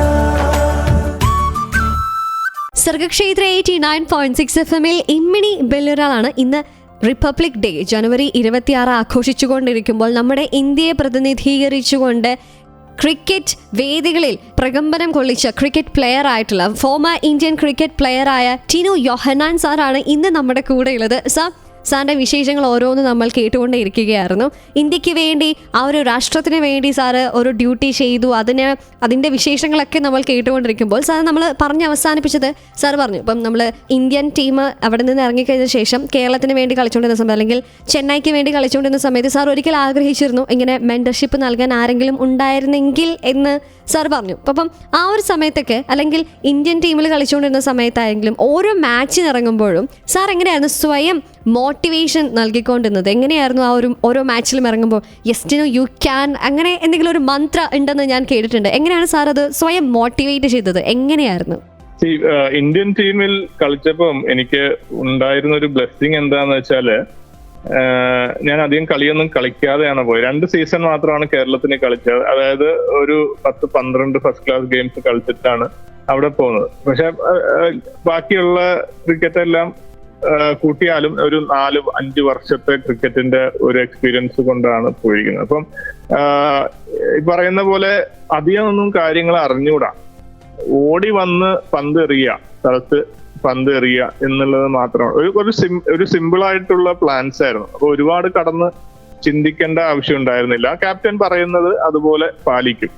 സർഗക്ഷേത്ര 89.6 FM ഇമ്മിണി ബെല്ലിരാളാണ്. ഇന്ന് റിപ്പബ്ലിക് ഡേ ജനുവരി 26 ആഘോഷിച്ചുകൊണ്ടിരിക്കുമ്പോൾ നമ്മുടെ ഇന്ത്യയെ പ്രതിനിധീകരിച്ചുകൊണ്ട് ക്രിക്കറ്റ് വേദികളിൽ പ്രകമ്പനം കൊള്ളിച്ച ക്രിക്കറ്റ് പ്ലെയർ ആയിട്ടുള്ള ഫോമർ ഇന്ത്യൻ ക്രിക്കറ്റ് പ്ലെയർ ആയ ടിനു യോഹന്നാൻ സാറാണ് ഇന്ന് നമ്മുടെ കൂടെയുള്ളത്. സാറിൻ്റെ വിശേഷങ്ങൾ ഓരോന്ന് നമ്മൾ കേട്ടുകൊണ്ടേയിരിക്കുകയായിരുന്നു. ഇന്ത്യക്ക് വേണ്ടി, ആ ഒരു രാഷ്ട്രത്തിന് വേണ്ടി സാറ് ഒരു ഡ്യൂട്ടി ചെയ്തു. അതിൻ്റെ വിശേഷങ്ങളൊക്കെ നമ്മൾ കേട്ടുകൊണ്ടിരിക്കുമ്പോൾ സാർ നമ്മൾ പറഞ്ഞ് അവസാനിപ്പിച്ചത്, സാർ പറഞ്ഞു ഇപ്പം നമ്മൾ ഇന്ത്യൻ ടീം അവിടെ നിന്ന് ഇറങ്ങിക്കഴിഞ്ഞ ശേഷം കേരളത്തിന് വേണ്ടി കളിച്ചുകൊണ്ടിരുന്ന സമയത്ത്, അല്ലെങ്കിൽ ചെന്നൈക്ക് വേണ്ടി കളിച്ചുകൊണ്ടിരുന്ന സമയത്ത് സാർ ഒരിക്കൽ ആഗ്രഹിച്ചിരുന്നു ഇങ്ങനെ മെൻറ്റർഷിപ്പ് നൽകാൻ ആരെങ്കിലും ഉണ്ടായിരുന്നെങ്കിൽ എന്ന് സാർ പറഞ്ഞു. അപ്പം ആ ഒരു സമയത്തൊക്കെ, അല്ലെങ്കിൽ ഇന്ത്യൻ ടീമിൽ കളിച്ചുകൊണ്ടിരുന്ന സമയത്തായെങ്കിലും ഓരോ മാച്ചിന് ഇറങ്ങുമ്പോഴും സാർ എങ്ങനെയായിരുന്നു സ്വയം മോട്ടിവേഷൻ നൽകിക്കൊണ്ടിരുന്നത്? എങ്ങനെയായിരുന്നു ആ ഒരു ഓരോ മാച്ചിലും ഇറങ്ങുമ്പോൾ യെസ് യു ക്യാൻ, അങ്ങനെ എന്തെങ്കിലും ഒരു മന്ത്ര ഉണ്ടെന്ന് ഞാൻ കേട്ടിട്ടുണ്ട്. എങ്ങനെയാണ് സാർ അത് സ്വയം മോട്ടിവേറ്റ് ചെയ്തത്? എങ്ങനെയായിരുന്നു? ഇന്ത്യൻ ടീമിൽ കളിച്ചപ്പം എനിക്ക് ഉണ്ടായിരുന്ന ഒരു ബ്ലെസ്സിങ് എന്താന്ന് വെച്ചാല്, ഞാൻ അധികം കളിയൊന്നും കളിക്കാതെയാണ് പോയത്. 2 സീസൺ മാത്രമാണ് കേരളത്തിന് കളിച്ചത്. അതായത് ഒരു 10-12 ഫസ്റ്റ് ക്ലാസ് ഗെയിംസ് കളിച്ചിട്ടാണ് അവിടെ പോകുന്നത്. പക്ഷെ ബാക്കിയുള്ള ക്രിക്കറ്റ് എല്ലാം കൂട്ടിയാലും ഒരു 4-5 വർഷത്തെ ക്രിക്കറ്റിന്റെ ഒരു എക്സ്പീരിയൻസ് കൊണ്ടാണ് പോയിരിക്കുന്നത്. അപ്പം ഈ പറയുന്ന പോലെ അധികം ഒന്നും കാര്യങ്ങൾ അറിഞ്ഞുകൂടാ. ഓടി വന്ന് പന്ത് എറിയുക, സ്ഥലത്ത് പന്ത് എറിയുക എന്നുള്ളത് മാത്രമാണ്. ഒരു സിമ്പിൾ ആയിട്ടുള്ള പ്ലാൻസ് ആയിരുന്നു. അപ്പൊ ഒരുപാട് കടന്ന് ചിന്തിക്കേണ്ട ആവശ്യം ഉണ്ടായിരുന്നില്ല. ക്യാപ്റ്റൻ പറയുന്നത് അതുപോലെ പാലിക്കും.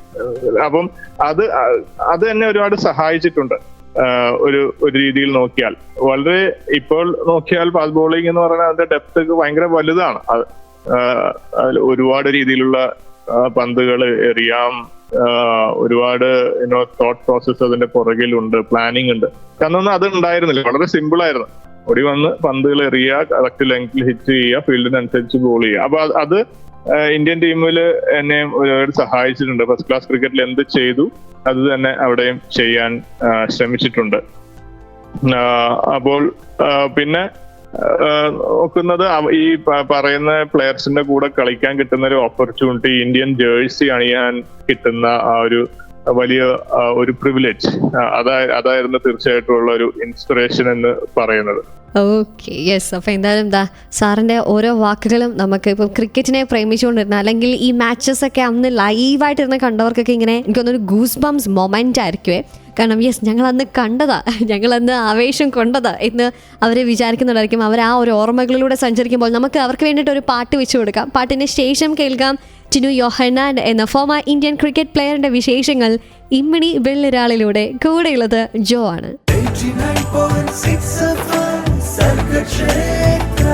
അപ്പം അത് തന്നെ ഒരുപാട് സഹായിച്ചിട്ടുണ്ട്. ഒരു രീതിയിൽ നോക്കിയാൽ, വളരെ ഇപ്പോൾ നോക്കിയാൽ ഫാസ്റ്റ് ബോളിംഗ് എന്ന് പറഞ്ഞാൽ അതിന്റെ ഡെപ്ത് ഭയങ്കര വലുതാണ്. അതിൽ ഒരുപാട് രീതിയിലുള്ള പന്തുകൾ എറിയാം, ഒരുപാട് തോട്ട് പ്രോസസ് അതിന്റെ പുറകിലുണ്ട്, പ്ലാനിങ് ഉണ്ട്. കാരണം അത് ഉണ്ടായിരുന്നില്ല, വളരെ സിമ്പിൾ ആയിരുന്നു. ഓടി വന്ന് പന്തുകൾ എറിയുക, കറക്റ്റ് ലെങ്ത്തിൽ ഹിറ്റ് ചെയ്യുക, ഫീൽഡിനനുസരിച്ച് ബോൾ ചെയ്യുക. അപ്പൊ അത് ഇന്ത്യൻ ടീമിൽ എന്നെ ഒരുപാട് സഹായിച്ചിട്ടുണ്ട്. ഫസ്റ്റ് ക്ലാസ് ക്രിക്കറ്റിൽ എന്ത് ചെയ്തു അത് തന്നെ അവിടെയും ചെയ്യാൻ ശ്രമിച്ചിട്ടുണ്ട്. അപ്പോൾ പിന്നെ നോക്കുന്നത് ഈ പറയുന്ന പ്ലെയേഴ്സിന്റെ കൂടെ കളിക്കാൻ കിട്ടുന്ന ഒരു ഓപ്പർച്യൂണിറ്റി, ഇന്ത്യൻ ജേഴ്സി അണിയാൻ കിട്ടുന്ന ആ ഒരു വലിയ ഒരു പ്രിവിലേജ്, അതായിരുന്നു തീർച്ചയായിട്ടും ഉള്ള ഒരു ഇൻസ്പിറേഷൻ എന്ന് പറയുന്നത്. Okay, yes. അപ്പോൾ എന്തായാലും സാറിൻ്റെ ഓരോ വാക്കുകളും നമുക്ക് ഇപ്പം ക്രിക്കറ്റിനെ പ്രേമിച്ചുകൊണ്ടിരുന്ന, അല്ലെങ്കിൽ ഈ മാച്ചസ് ഒക്കെ അന്ന് ലൈവായിട്ടിരുന്ന് കണ്ടവർക്കൊക്കെ ഇങ്ങനെ എനിക്കൊന്നൊരു ഗൂസ് ബംസ് മൊമെൻ്റ് ആയിരിക്കുമേ. കാരണം യെസ്, ഞങ്ങളന്ന് കണ്ടതാ, ഞങ്ങളന്ന് ആവേശം കൊണ്ടതാ എന്ന് അവർ വിചാരിക്കുന്നുണ്ടായിരിക്കും. അവർ ആ ഒരു ഓർമ്മകളിലൂടെ സഞ്ചരിക്കുമ്പോൾ നമുക്ക് അവർക്ക് വേണ്ടിയിട്ട് ഒരു പാട്ട് വെച്ചു കൊടുക്കാം. പാട്ടിന് ശേഷം കേൾക്കാം ടിനു യോഹന്നാൻ എന്ന ഫോമർ ഇന്ത്യൻ ക്രിക്കറ്റ് പ്ലെയറിന്റെ വിശേഷങ്ങൾ ഇമ്മിണി ബെല്ലിരാളിലൂടെ. കൂടെയുള്ളത് ജോ ആണ്. 89.6 FM സർഗക്ഷേത്ര.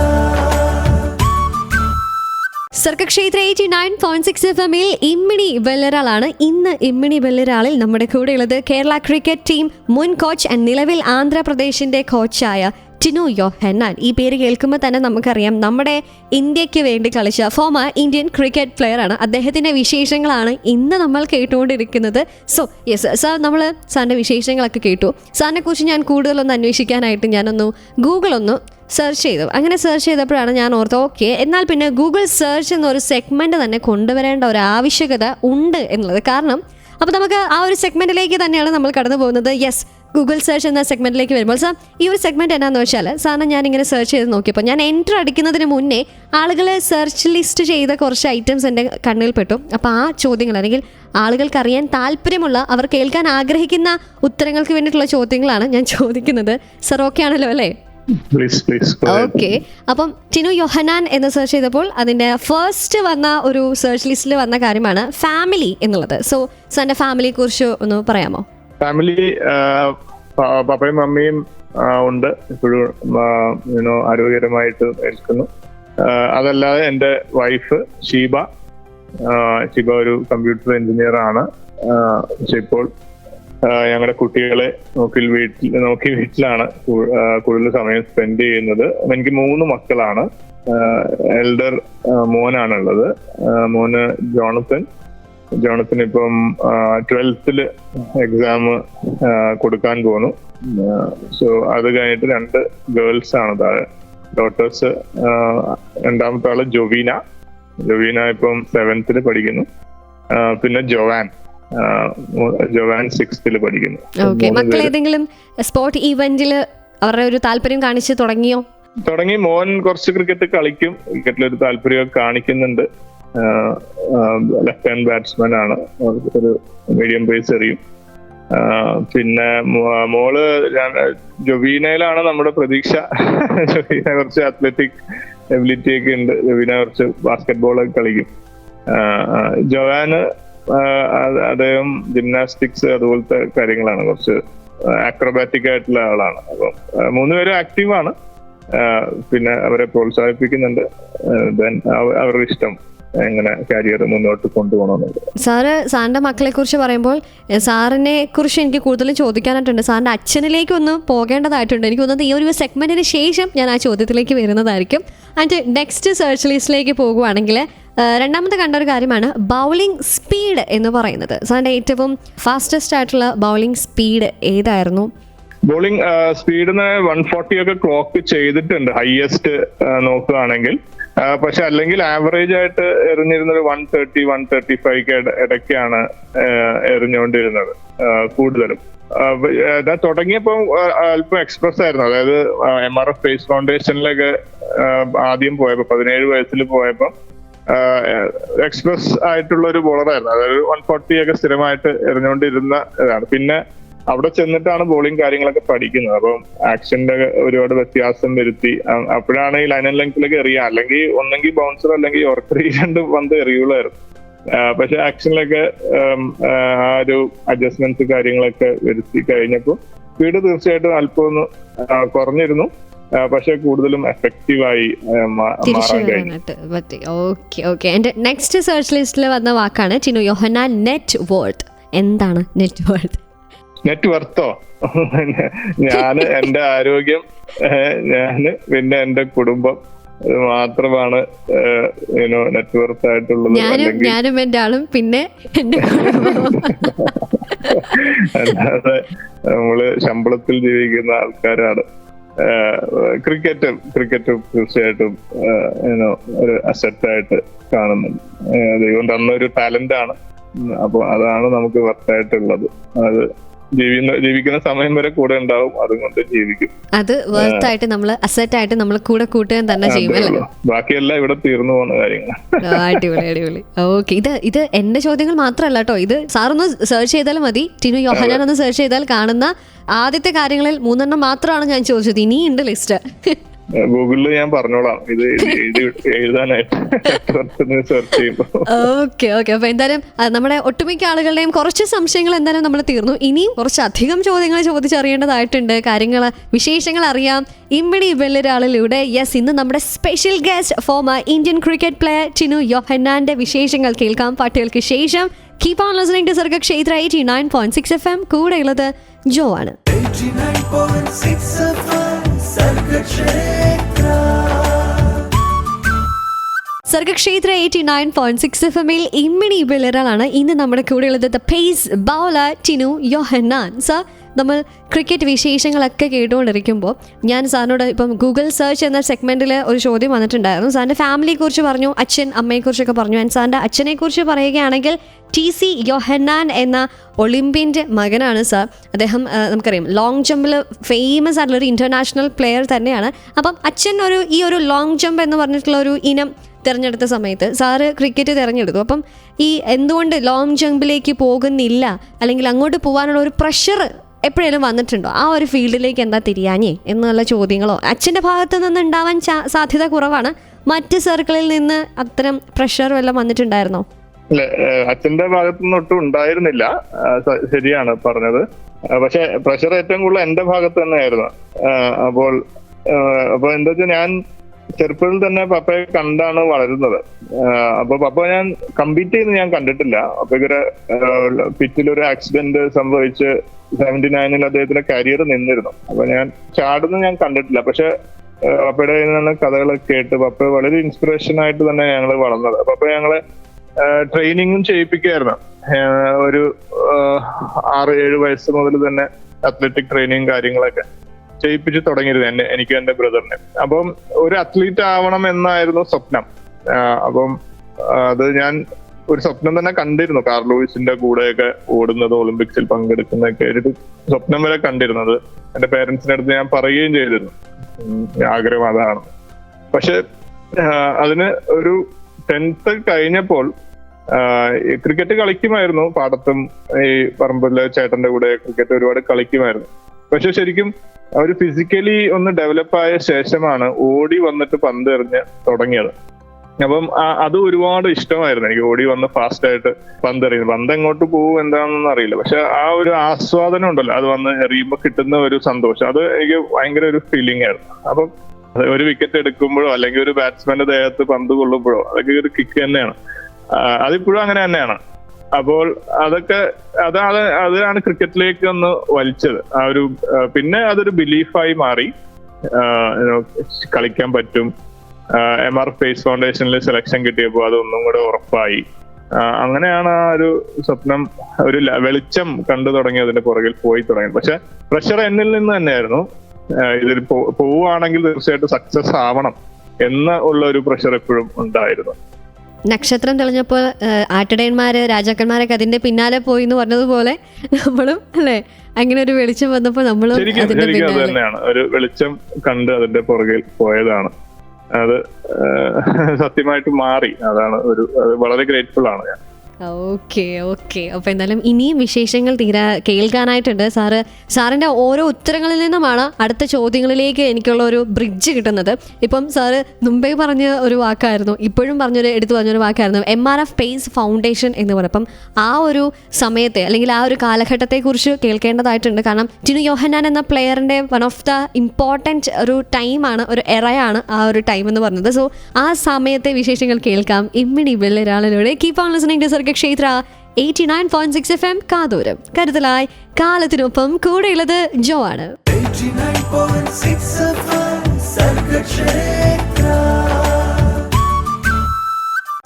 സർഗക്ഷേത്ര 89.6 FM ഇമ്മിണി ബെല്ലിരാളാണ്. ഇന്ന് ഇമ്മിണി ബെല്ലിരാളിൽ നമ്മുടെ കൂടെയുള്ളത് കേരള ക്രിക്കറ്റ് ടീം മുൻ കോച്ച് ആൻഡ് നിലവിൽ ആന്ധ്രാപ്രദേശിന്റെ കോച്ചായ ടിനു യോഹന്നാൻ. ഈ പേര് കേൾക്കുമ്പോൾ തന്നെ നമുക്കറിയാം നമ്മുടെ ഇന്ത്യക്ക് വേണ്ടി കളിച്ച ഫോമർ ഇന്ത്യൻ ക്രിക്കറ്റ് പ്ലെയർ ആണ്. അദ്ദേഹത്തിന്റെ വിശേഷങ്ങളാണ് ഇന്ന് നമ്മൾ കേട്ടുകൊണ്ടിരിക്കുന്നത്. സോ യെസ് സാർ, നമ്മൾ സാറിന്റെ വിശേഷങ്ങളൊക്കെ കേട്ടു. സാറിനെ കുറിച്ച് ഞാൻ കൂടുതലൊന്ന് അന്വേഷിക്കാനായിട്ട് ഞാനൊന്ന് ഗൂഗിളൊന്ന് സെർച്ച് ചെയ്തു. അങ്ങനെ സെർച്ച് ചെയ്തപ്പോഴാണ് ഞാൻ ഓർത്ത് ഓക്കെ, എന്നാൽ പിന്നെ ഗൂഗിൾ സെർച്ച് എന്നൊരു സെഗ്മെന്റ് തന്നെ കൊണ്ടുവരേണ്ട ഒരു ആവശ്യകത ഉണ്ട് എന്നുള്ളത്. കാരണം അപ്പോൾ നമുക്ക് ആ ഒരു സെഗ്മെന്റിലേക്ക് തന്നെയാണ് നമ്മൾ കടന്നു പോകുന്നത്. യെസ്, ഗൂഗിൾ സെർച്ച് എന്ന സെഗ്മെന്റിലേക്ക് വരുമ്പോൾ സാർ, ഈ ഒരു സെഗ്മെന്റ് എന്നാന്ന് വെച്ചാൽ, സാറിന് ഞാനിങ്ങനെ സെർച്ച് ചെയ്ത് നോക്കിയപ്പോൾ ഞാൻ എൻ്റർ അടിക്കുന്നതിന് മുന്നേ ആളുകൾ സെർച്ച് ലിസ്റ്റ് ചെയ്ത കുറച്ച് ഐറ്റംസ് എൻ്റെ കണ്ണിൽ പെട്ടു. അപ്പോൾ ആ ചോദ്യങ്ങൾ, അല്ലെങ്കിൽ ആളുകൾക്ക് അറിയാൻ താല്പര്യമുള്ള, അവർ കേൾക്കാൻ ആഗ്രഹിക്കുന്ന ഉത്തരങ്ങൾക്ക് വേണ്ടിയിട്ടുള്ള ചോദ്യങ്ങളാണ് ഞാൻ ചോദിക്കുന്നത്. സാർ ഓക്കെ ആണല്ലോ അല്ലേ? ഓക്കെ. അപ്പം ടിനു യോഹന്നാൻ എന്ന് സെർച്ച് ചെയ്തപ്പോൾ അതിന്റെ ഫസ്റ്റ് വന്ന ഒരു സെർച്ച് ലിസ്റ്റിൽ വന്ന കാര്യമാണ് ഫാമിലി എന്നുള്ളത്. സോ സാറിന്റെ ഫാമിലിയെ കുറിച്ച് ഒന്ന് പറയാമോ? ഫാമിലി, പപ്പയും മമ്മിയും ഉണ്ട്, ഇപ്പോഴും ആരോഗ്യകരമായിട്ട് നിൽക്കുന്നു. അതല്ലാതെ എൻ്റെ വൈഫ് ഷീബ ഒരു കമ്പ്യൂട്ടർ എഞ്ചിനീയർ ആണ്. പക്ഷെ ഇപ്പോൾ ഞങ്ങളുടെ കുട്ടികളെ നോക്കി വീട്ടിലാണ് കൂടുതൽ സമയം സ്പെൻഡ് ചെയ്യുന്നത്. എനിക്ക് 3 മക്കളാണ്. എൽഡർ മോനാണുള്ളത്. മോന് ജോണസൺ, ജോണത്തിന് ഇപ്പം 12th എക്സാം കൊടുക്കാൻ പോകുന്നു. സോ അത് കഴിഞ്ഞിട്ട് 2 ഗേൾസ് ആണ് താഴെ, ഡോട്ടേഴ്സ്. രണ്ടാമത്തെ ആള് ജൊവീന ഇപ്പം 7th പഠിക്കുന്നു. പിന്നെ ജോവാൻ 6th പഠിക്കുന്നു. മക്കൾ ഏതെങ്കിലും സ്പോർട്ട് ഈവന്റിൽ അവരുടെ ഒരു താല്പര്യം കാണിച്ച് തുടങ്ങി? മോൻ കുറച്ച് ക്രിക്കറ്റ് കളിക്കും, ക്രിക്കറ്റിലൊരു താല്പര്യം കാണിക്കുന്നുണ്ട്. ലെഫ്റ്റ് ഹാൻഡ് ബാറ്റ്സ്മാൻ ആണ്, ഒരു മീഡിയം പേസ് എറിയും. പിന്നെ മോള് ജൊവീനയിലാണ് നമ്മുടെ പ്രതീക്ഷ. ജൊവീന കുറച്ച് അത്ലറ്റിക് എബിലിറ്റി ഒക്കെ ഉണ്ട്, ജൊവീന കുറച്ച് ബാസ്കറ്റ് ബോളൊക്കെ കളിക്കും. ജോവാന് അദ്ദേഹം ജിംനാസ്റ്റിക്സ് അതുപോലത്തെ കാര്യങ്ങളാണ്, കുറച്ച് ആക്രോബാറ്റിക് ആയിട്ടുള്ള ആളാണ്. അപ്പം 3 പേരും ആക്റ്റീവാണ്. പിന്നെ അവരെ പ്രോത്സാഹിപ്പിക്കുന്നുണ്ട്. അവരുടെ ഇഷ്ടം എങ്ങനെ കരിയർ മുന്നോട്ട് കൊണ്ടുപോകണമെന്നുണ്ട്. സാറിന്റെ മക്കളെ കുറിച്ച് പറയുമ്പോൾ സാറിനെ കുറിച്ച് എനിക്ക് കൂടുതലും ചോദിക്കാനായിട്ടുണ്ട്. സാറിന്റെ അച്ഛനിലേക്ക് ഒന്ന് പോകേണ്ടതായിട്ടുണ്ട്. എനിക്ക് തോന്നുന്നത് ഈ ഒരു സെഗ്മെന്റിന് ശേഷം ഞാൻ ആ ചോദ്യത്തിലേക്ക് വരുന്നതായിരിക്കും. ആൻഡ് നെക്സ്റ്റ് സെർച്ച് ലിസ്റ്റിലേക്ക് പോകുവാണെങ്കിൽ രണ്ടാമത്തെ കണ്ട ഒരു കാര്യമാണ് ബൗളിംഗ് സ്പീഡ് എന്ന് പറയുന്നത്. സാറിന്റെ ഏറ്റവും ഫാസ്റ്റസ്റ്റ് ആയിട്ടുള്ള ബൗളിംഗ് സ്പീഡ് ഏതായിരുന്നു? ബോളിംഗ് സ്പീഡിന് 140 ഒക്കെ ക്ലോക്ക് ചെയ്തിട്ടുണ്ട് ഹയസ്റ്റ് നോക്കുകയാണെങ്കിൽ. പക്ഷെ അല്ലെങ്കിൽ ആവറേജ് ആയിട്ട് എറിഞ്ഞിരുന്നത് 130, 135 ഇടയ്ക്കാണ് എറിഞ്ഞുകൊണ്ടിരുന്നത് കൂടുതലും. ഞാൻ തുടങ്ങിയപ്പോൾ അല്പം എക്സ്പ്രസ് ആയിരുന്നു. അതായത് MRF ഫേസ് ഫൗണ്ടേഷനിലൊക്കെ ആദ്യം പോയപ്പോൾ 17 വയസ്സിൽ പോയപ്പോൾ എക്സ്പ്രസ് ആയിട്ടുള്ള ഒരു ബോളറായിരുന്നു. അതായത് 140 ഒക്കെ സ്ഥിരമായിട്ട് എറിഞ്ഞുകൊണ്ടിരുന്ന ഇതാണ്. പിന്നെ അവിടെ ചെന്നിട്ടാണ് ബോളിംഗ് കാര്യങ്ങളൊക്കെ പഠിക്കുന്നത്. അപ്പം ആക്ഷന്റെ ഒരുപാട് വ്യത്യാസം വരുത്തി. അപ്പോഴാണ് ഈ ലൈൻ ആൻഡ് ലെങ്ത്തിലേക്ക് എറിയുക. അല്ലെങ്കിൽ ഒന്നെങ്കിൽ ബൗൺസർ അല്ലെങ്കിൽ യോർക്കർ, ഈ 2 പന്ത് എറിയുള്ളായിരുന്നു. പക്ഷെ ആക്ഷനിലൊക്കെ ആ ഒരു അഡ്ജസ്റ്റ്മെന്റ്സ് കാര്യങ്ങളൊക്കെ വരുത്തി കഴിഞ്ഞപ്പോൾ സ്പീഡ് തീർച്ചയായിട്ടും അല്പം ഒന്ന് കുറഞ്ഞിരുന്നു. പക്ഷെ കൂടുതലും എഫക്റ്റീവായി മാറാൻ കഴിഞ്ഞു. നെക്സ്റ്റ് സെർച്ച് ലിസ്റ്റിൽ വന്ന വാക്കാണ് ടിനു യോഹന്നാൻ നെറ്റ് വർത്ത്. എന്താണ് നെറ്റ് വർത്ത്? നെറ്റ് വರ್ತോ? ഞാന് എന്റെ ആരോഗ്യം, ഞാന് പിന്നെ എന്റെ കുടുംബം മാത്രമാണ് നെറ്റ് വർത്ത് ആയിട്ടുള്ളത്. ഞാനും എന്റെ ആളും പിന്നെ എന്റെ അല്ലാതെ നമ്മള് ശമ്പളത്തിൽ ജീവിക്കുന്ന ആൾക്കാരാണ്. ക്രിക്കറ്റും തീർച്ചയായിട്ടും ഒരു അസറ്റായിട്ട് കാണുന്നുണ്ട്. ദൈവം തന്നൊരു ടാലന്റ് ആണ്. അപ്പൊ അതാണ് നമുക്ക് വർത്തായിട്ടുള്ളത്. അത് ജീവിക്കുന്ന സമയം വരെ കൂടെ ഉണ്ടാവും, അതുകൊണ്ട് ജീവിക്കും. അത് വർത്തായിട്ട് നമ്മൾ അസറ്റായിട്ട് നമ്മൾ കൂടെ കൂട്ടുകയും തന്നെ ചെയ്യും. ബാക്കിയെല്ലാം ഇവിടെ തീർന്നു പോകുന്ന കാര്യങ്ങൾ. അടിപൊളി. ഓക്കെ, ഇത് എന്റെ ചോദ്യങ്ങൾ മാത്രമല്ല കേട്ടോ. ഇത് സാറൊന്ന് സെർച്ച് ചെയ്താൽ മതി. ടിനു യോഹന്നാൻ ഒന്ന് സെർച്ച് ചെയ്താൽ കാണുന്ന ആദ്യത്തെ കാര്യങ്ങളിൽ 3 മാത്രമാണ് ഞാൻ ചോദിച്ചത്. ഇനിയുണ്ട് ലിസ്റ്റ്. ഗൂഗിളിൽ ഞാൻ പറഞ്ഞോളാം ഇത് എഴുതാനായിട്ട് സെർച്ച് ചെയ്യുമ്പോൾ. ഓക്കെ. അപ്പൊ എന്തായാലും നമ്മുടെ ഒട്ടുമിക്ക ആളുകളുടെയും കുറച്ച് സംശയങ്ങൾ എന്തായാലും നമ്മൾ തീർന്നു. ഇനിയും കുറച്ചധികം ചോദ്യങ്ങൾ ചോദിച്ചറിയേണ്ടതായിട്ടുണ്ട്. വിശേഷങ്ങൾ അറിയാം ഇമ്മിണി വെള്ളിരാളിലൂടെ. യെസ്, ഇന്ന് നമ്മുടെ special guest former Indian cricket player Tinu യോഹന്നാന്റെ വിശേഷങ്ങൾ കേൾക്കാം പാട്ടുകൾക്ക് ശേഷം. Keep on listening to Sargakshetra 89.6 FM. കൂടെയുള്ളത് ജോ ആണ്. 89.6 FM സർഗക്ഷേത്ര 89.6 FM ഇമ്മിണി ബില്ലറാണ് ഇന്ന് നമ്മുടെ കൂടെയുള്ളത്. The pace bowler Tinu Yohannan. Sir, നമ്മൾ ക്രിക്കറ്റ് വിശേഷങ്ങളൊക്കെ കേട്ടുകൊണ്ടിരിക്കുമ്പോൾ ഞാൻ സാറിനോട് ഇപ്പം ഗൂഗിൾ സെർച്ച് എന്ന സെഗ്മെന്റിൽ ഒരു ചോദ്യം വന്നിട്ടുണ്ടായിരുന്നു. സാറിൻ്റെ ഫാമിലിയെക്കുറിച്ച് പറഞ്ഞു, അച്ഛൻ അമ്മയെക്കുറിച്ചൊക്കെ പറഞ്ഞു. ആൻഡ് സാറിൻ്റെ അച്ഛനെക്കുറിച്ച് പറയുകയാണെങ്കിൽ TC യോഹന്നാൻ എന്ന ഒളിമ്പ്യൻ്റെ മകനാണ് സാർ. അദ്ദേഹം നമുക്കറിയാം ലോങ് ജമ്പിൽ ഫേമസ് ആയിട്ടുള്ളൊരു ഇൻ്റർനാഷണൽ പ്ലെയർ തന്നെയാണ്. അപ്പം അച്ഛൻ ഈ ഒരു ലോങ് ജമ്പ് എന്ന് പറഞ്ഞിട്ടുള്ള ഒരു ഇനം തിരഞ്ഞെടുത്ത സമയത്ത് സാറ് ക്രിക്കറ്റ് തിരഞ്ഞെടുത്തു. അപ്പം എന്തുകൊണ്ട് ലോങ് ജമ്പിലേക്ക് പോകുന്നില്ല, അല്ലെങ്കിൽ അങ്ങോട്ട് പോകാനുള്ള ഒരു പ്രഷർ എപ്പോഴേലും വന്നിട്ടുണ്ടോ? ആ ഒരു ഫീൽഡിലേക്ക് എന്താ തിരിയാഞ്ഞേ എന്നുള്ള ചോദ്യങ്ങളോ അച്ഛൻ്റെ ഭാഗത്ത് നിന്ന് ഉണ്ടാവാൻ സാധ്യത കുറവാണ്. മറ്റ് സർക്കിളിൽ നിന്ന് അത്തരം പ്രഷർ വല്ലതും വന്നിട്ടുണ്ടായിരുന്നോ? അല്ല, അച്ഛന്റെ ഭാഗത്തുനിന്ന് ഒട്ടും ഉണ്ടായിരുന്നില്ല. ശരിയാണ് പറഞ്ഞത്. പക്ഷെ പ്രഷർ ഏറ്റവും കൂടുതൽ എന്റെ ഭാഗത്ത് തന്നെയായിരുന്നു. അപ്പോൾ എന്താ വെച്ചാൽ ഞാൻ ചെറുപ്പത്തിൽ തന്നെ പപ്പയെ കണ്ടാണ് വളരുന്നത്. അപ്പൊ പപ്പ ഞാൻ കമ്പീറ്റ് ചെയ്യുന്ന ഞാൻ കണ്ടിട്ടില്ല. അപ്പൊ ഇവരെ പിച്ചിലൊരു ആക്സിഡന്റ് സംഭവിച്ച് 79 അദ്ദേഹത്തിന്റെ കരിയർ നിന്നിരുന്നു. അപ്പൊ ഞാൻ ചാടുന്ന ഞാൻ കണ്ടിട്ടില്ല. പക്ഷെ പപ്പയുടെ കയ്യിൽ നിന്ന് കഥകളൊക്കെ കേട്ട് പപ്പ വളരെ ഇൻസ്പിറേഷൻ ആയിട്ട് തന്നെ ഞങ്ങൾ വളർന്നത്. പപ്പ ഞങ്ങളെ ട്രെയിനിങ്ങും ചെയ്യിപ്പിക്കുകയായിരുന്നു. ഒരു 6-7 വയസ്സ് മുതൽ തന്നെ അത്ലറ്റിക് ട്രെയിനിങ് കാര്യങ്ങളൊക്കെ ചെയ്യിപ്പിച്ച് തുടങ്ങിയിരുന്നു എനിക്ക് എന്റെ ബ്രദറിനെ. അപ്പം ഒരു അത്ലീറ്റ് ആവണം എന്നായിരുന്നു സ്വപ്നം. അപ്പം അത് ഞാൻ ഒരു സ്വപ്നം തന്നെ കണ്ടിരുന്നു. കാർൽ ലൂയിസിന്റെ കൂടെയൊക്കെ ഓടുന്നത്, ഒളിമ്പിക്സിൽ പങ്കെടുക്കുന്നതൊക്കെ ഒരു സ്വപ്നം വരെ കണ്ടിരുന്നത്. എന്റെ പേരൻസിന്റെ അടുത്ത് ഞാൻ പറയുകയും ചെയ്തിരുന്നു ആഗ്രഹം അതാണ്. പക്ഷെ അതിന് ഒരു 10th കഴിഞ്ഞപ്പോൾ ക്രിക്കറ്റ് കളിക്കുമായിരുന്നു, പാടത്തും ഈ പറമ്പിലെ ചേട്ടന്റെ കൂടെ ക്രിക്കറ്റ് ഒരുപാട് കളിക്കുമായിരുന്നു. പക്ഷെ ശരിക്കും ഒരു ഫിസിക്കലി ഒന്ന് ഡെവലപ്പായ ശേഷമാണ് ഓടി വന്നിട്ട് പന്ത് എറിഞ്ഞ് തുടങ്ങിയത്. അപ്പം അത് ഒരുപാട് ഇഷ്ടമായിരുന്നു എനിക്ക്. ഓടി വന്ന് ഫാസ്റ്റ് ആയിട്ട് പന്ത് എറിയുന്നത്, പന്ത് എങ്ങോട്ട് പോകും എന്താണെന്നൊന്നും അറിയില്ല, പക്ഷെ ആ ഒരു ആസ്വാദനം ഉണ്ടല്ലോ, അത് വന്ന് എറിയുമ്പോൾ കിട്ടുന്ന ഒരു സന്തോഷം, അത് എനിക്ക് ഭയങ്കര ഒരു ഫീലിംഗ് ആയിരുന്നു. അപ്പം ഒരു വിക്കറ്റ് എടുക്കുമ്പോഴോ അല്ലെങ്കിൽ ഒരു ബാറ്റ്സ്മാന്റെ ദേഹത്ത് പന്ത് കൊള്ളുമ്പോഴോ അതൊക്കെ ഒരു കിക്ക് തന്നെയാണ്. അതിപ്പോഴും അങ്ങനെ തന്നെയാണ്. അപ്പോൾ അതൊക്കെ അതാണ് ക്രിക്കറ്റിലേക്ക് ഒന്ന് വലിച്ചത്. ആ ഒരു പിന്നെ അതൊരു ബിലീഫായി മാറി. കളിക്കാൻ പറ്റും. MRF പേസ് ഫൗണ്ടേഷനിൽ സെലക്ഷൻ കിട്ടിയപ്പോൾ അതൊന്നും കൂടെ ഉറപ്പായി. അങ്ങനെയാണ് ആ ഒരു സ്വപ്നം, ഒരു വെളിച്ചം കണ്ടു തുടങ്ങിയതിന്റെ പുറകിൽ പോയി തുടങ്ങിയത്. പക്ഷെ പ്രഷർ എന്നിൽ നിന്ന് തന്നെയായിരുന്നു. ഇതിൽ പോവുകയാണെങ്കിൽ തീർച്ചയായിട്ടും സക്സസ് ആവണം എന്ന ഉള്ള ഒരു പ്രഷർ എപ്പോഴും ഉണ്ടായിരുന്നു. നക്ഷത്രം തെളിഞ്ഞപ്പോൾ ആട്ടിടയന്മാര് രാജാക്കന്മാരൊക്കെ അതിന്റെ പിന്നാലെ പോയി എന്ന് പറഞ്ഞതുപോലെ നമ്മളും അല്ലെ, അങ്ങനെ ഒരു വെളിച്ചം വന്നപ്പോൾ നമ്മളും ശരിക്കും അത് തന്നെയാണ്, ഒരു വെളിച്ചം കണ്ട് അതിന്റെ പുറകിൽ പോയതാണ്. അത് സത്യമായിട്ട് മാറി. അതാണ് വളരെ ഗ്രേറ്റ്ഫുൾ ആണ് ഞാൻ. ഓക്കെ. അപ്പൊ എന്തായാലും ഇനിയും വിശേഷങ്ങൾ കേൾക്കാനായിട്ടുണ്ട്. സാറിന്റെ ഓരോ ഉത്തരങ്ങളിൽ നിന്നുമാണ് അടുത്ത ചോദ്യങ്ങളിലേക്ക് എനിക്കുള്ള ഒരു ബ്രിഡ്ജ് കിട്ടുന്നത്. ഇപ്പം സാറ് മുമ്പേ പറഞ്ഞ ഒരു വാക്കായിരുന്നു, ഇപ്പോഴും എടുത്തു പറഞ്ഞൊരു വാക്കായിരുന്നു MRF പേസ് ഫൗണ്ടേഷൻ എന്ന് പറയുന്നത്. അപ്പം ആ ഒരു സമയത്തെ അല്ലെങ്കിൽ ആ ഒരു കാലഘട്ടത്തെ കുറിച്ച് കേൾക്കേണ്ടതായിട്ടുണ്ട്. കാരണം ടിനു യോഹന്നാൻ എന്ന പ്ലെയറിന്റെ വൺ ഓഫ് ദ ഇമ്പോർട്ടൻറ്റ് ഒരു ടൈമാണ്, ഒരു എറയാണ് ആ ഒരു ടൈം എന്ന് പറഞ്ഞത്. സോ ആ സമയത്തെ വിശേഷങ്ങൾ കേൾക്കാം ഇമ്മിണി ബെല്ലിരാളിലൂടെ. കീപ് ഓൺ ലിസണിംഗ് ടു ക്ഷേത്ര 89.6 FM കാതോരം. കരുതലായി കാലത്തിനൊപ്പം കൂടെയുള്ളത് ജോ ആണ്. 89.6 FM സർഗക്ഷേത്ര.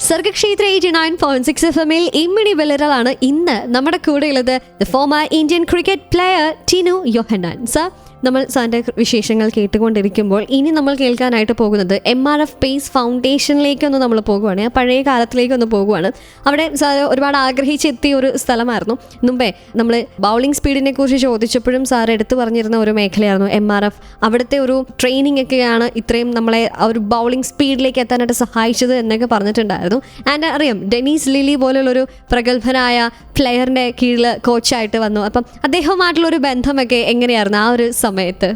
സർഗക്ഷേത്ര 89.6 FM ഇമ്മിണി ബെല്ലിരാളാണ് ഇന്ന് നമ്മുടെ കൂടെയുള്ളത്. The former Indian cricket player Tinu Yohannan. Sir, നമ്മൾ സാറിൻ്റെ വിശേഷങ്ങൾ കേട്ടുകൊണ്ടിരിക്കുമ്പോൾ ഇനി നമ്മൾ കേൾക്കാനായിട്ട് പോകുന്നത് MRF പേസ് ഫൗണ്ടേഷനിലേക്കൊന്ന് നമ്മൾ പോകുവാണ്, പഴയ കാലത്തിലേക്കൊന്ന് പോകുവാണ്. അവിടെ സാർ ഒരുപാട് ആഗ്രഹിച്ചെത്തിയ ഒരു സ്ഥലമായിരുന്നു. മുമ്പേ നമ്മൾ ബൗളിംഗ് സ്പീഡിനെ കുറിച്ച് ചോദിച്ചപ്പോഴും സാർ എടുത്തു പറഞ്ഞിരുന്ന ഒരു മേഖലയായിരുന്നു MRF. അവിടുത്തെ ഒരു ട്രെയിനിങ് ഒക്കെയാണ് ഇത്രയും നമ്മളെ ആ ഒരു ബൗളിംഗ് സ്പീഡിലേക്ക് എത്താനായിട്ട് സഹായിച്ചത് എന്നൊക്കെ പറഞ്ഞിട്ടുണ്ടായിരുന്നു. ആൻഡ് അറിയാം, ഡെനീസ് ലിലി പോലുള്ളൊരു പ്രഗത്ഭനായ പ്ലെയറിൻ്റെ കീഴിൽ കോച്ചായിട്ട് വന്നു. അപ്പം അദ്ദേഹവുമായിട്ടുള്ളൊരു ബന്ധമൊക്കെ എങ്ങനെയായിരുന്നു ആ ഒരു സമയത്ത്?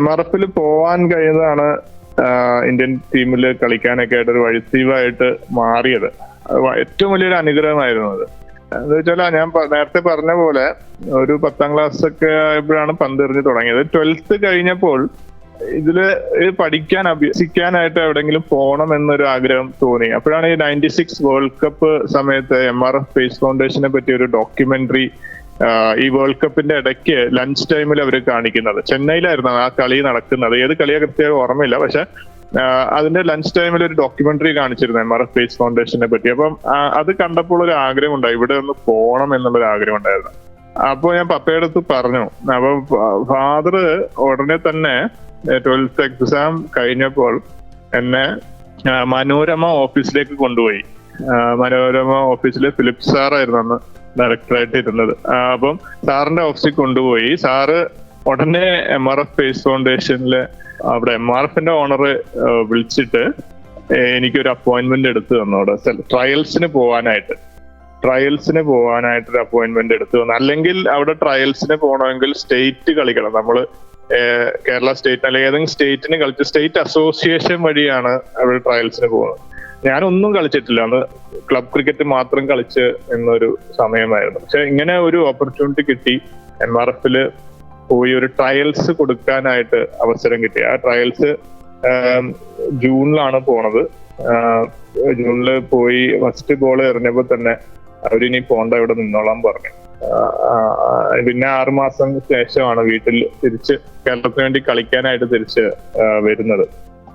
MRF പോവാൻ കഴിയുന്നതാണ് ഇന്ത്യൻ ടീമിൽ കളിക്കാനൊക്കെ ആയിട്ട് ഒരു വഴിത്തിരിവായിട്ട് മാറിയത്. ഏറ്റവും വലിയൊരു അനുഗ്രഹമായിരുന്നു അത്. എന്താ വെച്ചാൽ ഞാൻ നേരത്തെ പറഞ്ഞ പോലെ ഒരു 10ാം ക്ലാസ് ഒക്കെ ആയപ്പോഴാണ് പന്തെറിഞ്ഞ് തുടങ്ങിയത്. 12th കഴിഞ്ഞപ്പോൾ ഇതില് പഠിക്കാൻ അഭ്യസിക്കാനായിട്ട് എവിടെയെങ്കിലും പോകണം എന്നൊരു ആഗ്രഹം തോന്നി. അപ്പോഴാണ് ഈ 96 വേൾഡ് കപ്പ് സമയത്ത് MRF പേസ് ഫൗണ്ടേഷനെ പറ്റി ഒരു ഡോക്യുമെന്ററി ഈ വേൾഡ് കപ്പിന്റെ ഇടയ്ക്ക് ലഞ്ച് ടൈമിൽ അവർ കാണിക്കുന്നത്. ചെന്നൈയിലായിരുന്നു ആ കളി നടക്കുന്നത്. ഏത് കളിയെ കൃത്യമായി ഓർമ്മയില്ല, പക്ഷെ അതിന്റെ ലഞ്ച് ടൈമിൽ ഒരു ഡോക്യുമെന്ററി കാണിച്ചിരുന്നു MRF പേസ് ഫൗണ്ടേഷനെ പറ്റി. അപ്പം അത് കണ്ടപ്പോൾ ഒരു ആഗ്രഹം ഉണ്ടായി, ഇവിടെ ഒന്ന് പോകണം എന്നുള്ളൊരു ആഗ്രഹം ഉണ്ടായിരുന്നു. അപ്പൊ ഞാൻ പപ്പയുടെ അടുത്ത് പറഞ്ഞു. അപ്പൊ ഫാദർ ഉടനെ തന്നെ 12th എക്സാം കഴിഞ്ഞപ്പോൾ എന്നെ മനോരമ ഓഫീസിലേക്ക് കൊണ്ടുപോയി. മനോരമ ഓഫീസിലെ ഫിലിപ്പ് സാറായിരുന്നു അന്ന് ഡയറക്ടറായിട്ട് ഇരുന്നത്. അപ്പം സാറിന്റെ ഓഫീസിൽ കൊണ്ടുപോയി. സാറ് ഉടനെ MRF പേസ് ഫൗണ്ടേഷനിലെ അവിടെ MRFന്റെ ഓണർ വിളിച്ചിട്ട് എനിക്കൊരു അപ്പോയിന്റ്മെന്റ് എടുത്തു തന്നു. അവിടെ ട്രയൽസിന് പോകാനായിട്ടൊരു അപ്പോയിന്റ്മെന്റ് എടുത്തു തന്നു. അല്ലെങ്കിൽ അവിടെ ട്രയൽസിന് പോകണമെങ്കിൽ സ്റ്റേറ്റ് കളിക്കണം. നമ്മള് കേരള സ്റ്റേറ്റ് അല്ലെങ്കിൽ ഏതെങ്കിലും സ്റ്റേറ്റിന് കളിച്ച് സ്റ്റേറ്റ് അസോസിയേഷൻ വഴിയാണ് അവിടെ ട്രയൽസിന് പോകുന്നത്. ഞാനൊന്നും കളിച്ചിട്ടില്ല, അന്ന് ക്ലബ് ക്രിക്കറ്റ് മാത്രം കളിച്ച് എന്നൊരു സമയമായിരുന്നു. പക്ഷെ ഇങ്ങനെ ഒരു ഓപ്പർച്യൂണിറ്റി കിട്ടി. MRFല് പോയി ഒരു ട്രയൽസ് കൊടുക്കാനായിട്ട് അവസരം കിട്ടി. ആ ട്രയൽസ് ജൂണിലാണ് പോണത്. ജൂണില് പോയി ഫസ്റ്റ് ബോൾ എറിഞ്ഞപ്പോ തന്നെ അവരിനി പോണ്ട, ഇവിടെ നിന്നോളാൻ പറഞ്ഞു. പിന്നെ 6 മാസം ശേഷമാണ് വീട്ടിൽ തിരിച്ച് കേരളത്തിന് വേണ്ടി കളിക്കാനായിട്ട് തിരിച്ച് വരുന്നത്.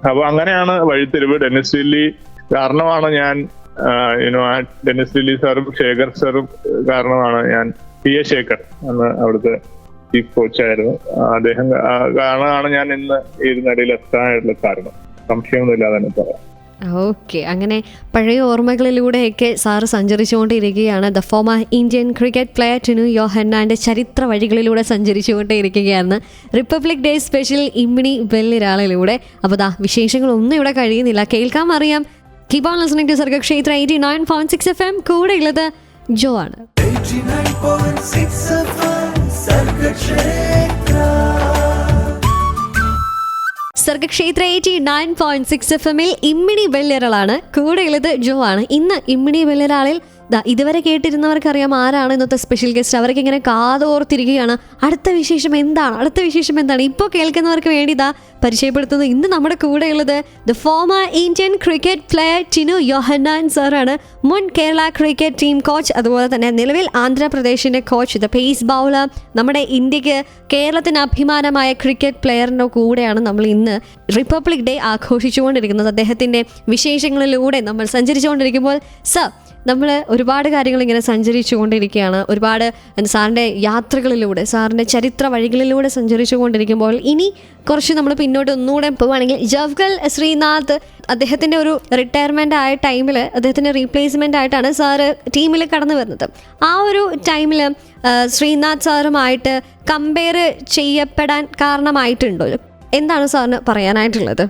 അപ്പൊ അങ്ങനെയാണ് വഴിത്തിരിവ്. ഡെന്നിസ് ലില്ലി കാരണമാണ് ഞാൻ യുനോ ആ ഡെന്നിസ് ലില്ലി സാറും ശേഖർ സാറും കാരണമാണ് ഞാൻ PA ശേഖർ അന്ന് അവിടുത്തെ ചീഫ് കോച്ചായിരുന്നു. അദ്ദേഹം കാരണമാണ് ഞാൻ ഇന്ന് ഈ നിലയിൽ എത്താനായിട്ടുള്ള കാരണം. സംശയമൊന്നുമില്ലാതെ തന്നെ പറയാം. ഓക്കെ, അങ്ങനെ പഴയ ഓർമ്മകളിലൂടെയൊക്കെ സാറ് സഞ്ചരിച്ചുകൊണ്ടിരിക്കുകയാണ്. The former Indian cricket player Tinu യോഹന്നാൻ്റെ ചരിത്ര വഴികളിലൂടെ സഞ്ചരിച്ചുകൊണ്ടേയിരിക്കുകയാണ് റിപ്പബ്ലിക് ഡേ സ്പെഷ്യൽ ഇമ്മിണി ബെല്ലിരാളിലൂടെ. അപ്പോൾ ദാ വിശേഷങ്ങളൊന്നും ഇവിടെ കഴിയുന്നില്ല, കേൾക്കാൻ അറിയാം. Keep on listening to Sargakshetra 89.6 FM. കൂടെ ഉള്ളത് ജോ ആണ്. 89.6 FM സർഗക്ഷേത്ര. സർഗക്ഷേത്ര 89.6 FM ഇമ്മിണി ബെല്ലിരളാണ്. കൂടെയുള്ളത് ജോ ആണ്. ഇന്ന് ഇമ്മിണി ബെല്ലിരാളിൽ ഇതുവരെ കേട്ടിരുന്നവർക്കറിയാം ആരാണ് ഇന്നത്തെ സ്പെഷ്യൽ ഗസ്റ്റ്. അവർക്ക് ഇങ്ങനെ കാതോർത്തിരിക്കുകയാണ് അടുത്ത വിശേഷം എന്താണ്. ഇപ്പോൾ കേൾക്കുന്നവർക്ക് വേണ്ടി പരിചയപ്പെടുത്തുന്നത് ഇന്ന് നമ്മുടെ കൂടെയുള്ളത് the former Indian cricket player Tinu Yohannan സാറാണ്. മുൻ കേരള ക്രിക്കറ്റ് ടീം കോച്ച്, അതുപോലെ തന്നെ നിലവിൽ ആന്ധ്രാപ്രദേശിന്റെ കോച്ച്, ദ പേസ് ബൗളർ. നമ്മുടെ ഇന്ത്യക്ക് കേരളത്തിന് അഭിമാനമായ ക്രിക്കറ്റ് പ്ലെയറിൻ്റെ കൂടെയാണ് നമ്മൾ ഇന്ന് റിപ്പബ്ലിക് ഡേ ആഘോഷിച്ചുകൊണ്ടിരിക്കുന്നത്. അദ്ദേഹത്തിൻ്റെ വിശേഷങ്ങളിലൂടെ നമ്മൾ സഞ്ചരിച്ചുകൊണ്ടിരിക്കുമ്പോൾ നമ്മൾ ഒരുപാട് കാര്യങ്ങൾ ഇങ്ങനെ സഞ്ചരിച്ചു കൊണ്ടിരിക്കുകയാണ്. ഒരുപാട് സാറിൻ്റെ യാത്രകളിലൂടെ, സാറിൻ്റെ ചരിത്ര വഴികളിലൂടെ സഞ്ചരിച്ചു കൊണ്ടിരിക്കുമ്പോൾ ഇനി കുറച്ച് നമ്മൾ പിന്നോട്ട് ഒന്നുകൂടെ പോവുകയാണെങ്കിൽ ജവ്ഗൽ ശ്രീനാഥ് അദ്ദേഹത്തിൻ്റെ ഒരു റിട്ടയർമെൻ്റ് ആയ ടൈമിൽ അദ്ദേഹത്തിൻ്റെ റീപ്ലേസ്മെൻ്റ് ആയിട്ടാണ് സാറ് ടീമിൽ കടന്നു വരുന്നത്. ആ ഒരു ടൈമിൽ ശ്രീനാഥ് സാറുമായിട്ട് കമ്പയർ ചെയ്യപ്പെടാൻ കാരണമായിട്ടുണ്ടോ? എന്താണ് സാറിന് പറയാനായിട്ടുള്ളത്?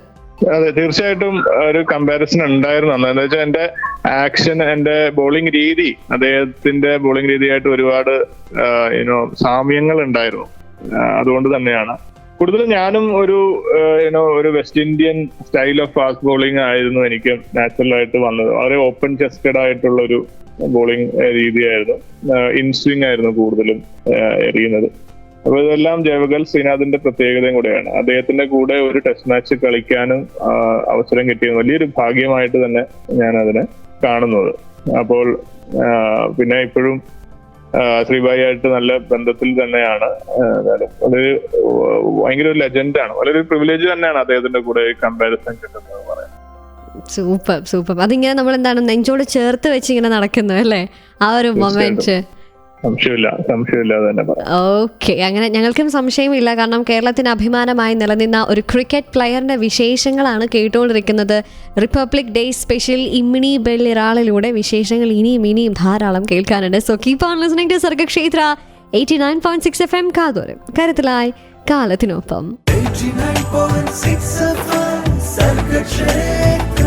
അതെ, തീർച്ചയായിട്ടും ഒരു കമ്പാരിസൺ ഉണ്ടായിരുന്നു. എന്താ വെച്ചാൽ എന്റെ ആക്ഷൻ, എന്റെ ബോളിംഗ് രീതി അദ്ദേഹത്തിന്റെ ബോളിംഗ് രീതിയായിട്ട് ഒരുപാട് സാമ്യങ്ങൾ ഉണ്ടായിരുന്നു. അതുകൊണ്ട് തന്നെയാണ് കൂടുതലും ഞാനും ഒരു west Indian style of fast bowling ആയിരുന്നു എനിക്ക് നാച്ചുറൽ ആയിട്ട് വന്നത്. വളരെ ഓപ്പൺ ചെസ്റ്റഡ് ആയിട്ടുള്ള ഒരു ബോളിംഗ് രീതിയായിരുന്നു. ഇൻസ്വിങ് ആയിരുന്നു കൂടുതലും എറിയുന്നത്. അപ്പൊ ഇതെല്ലാം ജവ്ഗൽ ശ്രീനാഥിന്റെ പ്രത്യേകതയും കൂടെയാണ്. അദ്ദേഹത്തിന്റെ കൂടെ ഒരു ടെസ്റ്റ് മാച്ച് കളിക്കാനും അവസരം കിട്ടിയത് വലിയൊരു ഭാഗ്യമായിട്ട് തന്നെ ഞാൻ അതിനെ കാണുന്നത്. അപ്പോൾ പിന്നെ ഇപ്പോഴും ശ്രീഭായി ആയിട്ട് നല്ല ബന്ധത്തിൽ തന്നെയാണ്. അതൊരു ഭയങ്കര ഒരു ലെജൻഡാണ്. വളരെ പ്രിവിലേജ് തന്നെയാണ് അദ്ദേഹത്തിന്റെ കൂടെ കമ്പാരിസൺ കിട്ടുന്നത് പറയാം. സൂപ്പർ. അതിങ്ങനെ നമ്മൾ എന്താണ് നെഞ്ചോട് ചേർത്ത് വെച്ച് ഇങ്ങനെ നടക്കുന്നു അല്ലേ ആ ഒരു മൊമെന്റ്? സംശയമില്ല തന്നെ പറയാം. ഓക്കെ, അങ്ങനെ ഞങ്ങൾക്കും സംശയമില്ല. കാരണം കേരളത്തിന് അഭിമാനമായി നിലനിന്ന ഒരു ക്രിക്കറ്റ് പ്ലെയറിന്റെ വിശേഷങ്ങളാണ് കേട്ടുകൊണ്ടിരിക്കുന്നത്. റിപ്പബ്ലിക് ഡേ സ്പെഷ്യൽ ഇമ്മിണി ബെല്ലിരാളിലൂടെ വിശേഷങ്ങൾ ഇനിയും ധാരാളം കേൾക്കാനുണ്ട്. So keep on listening to Sargakshetra 89.6 FM. കാതോരം കരുതലായി കാലത്തിനൊപ്പം. 89.6 FM സർഗക്ഷേത്ര.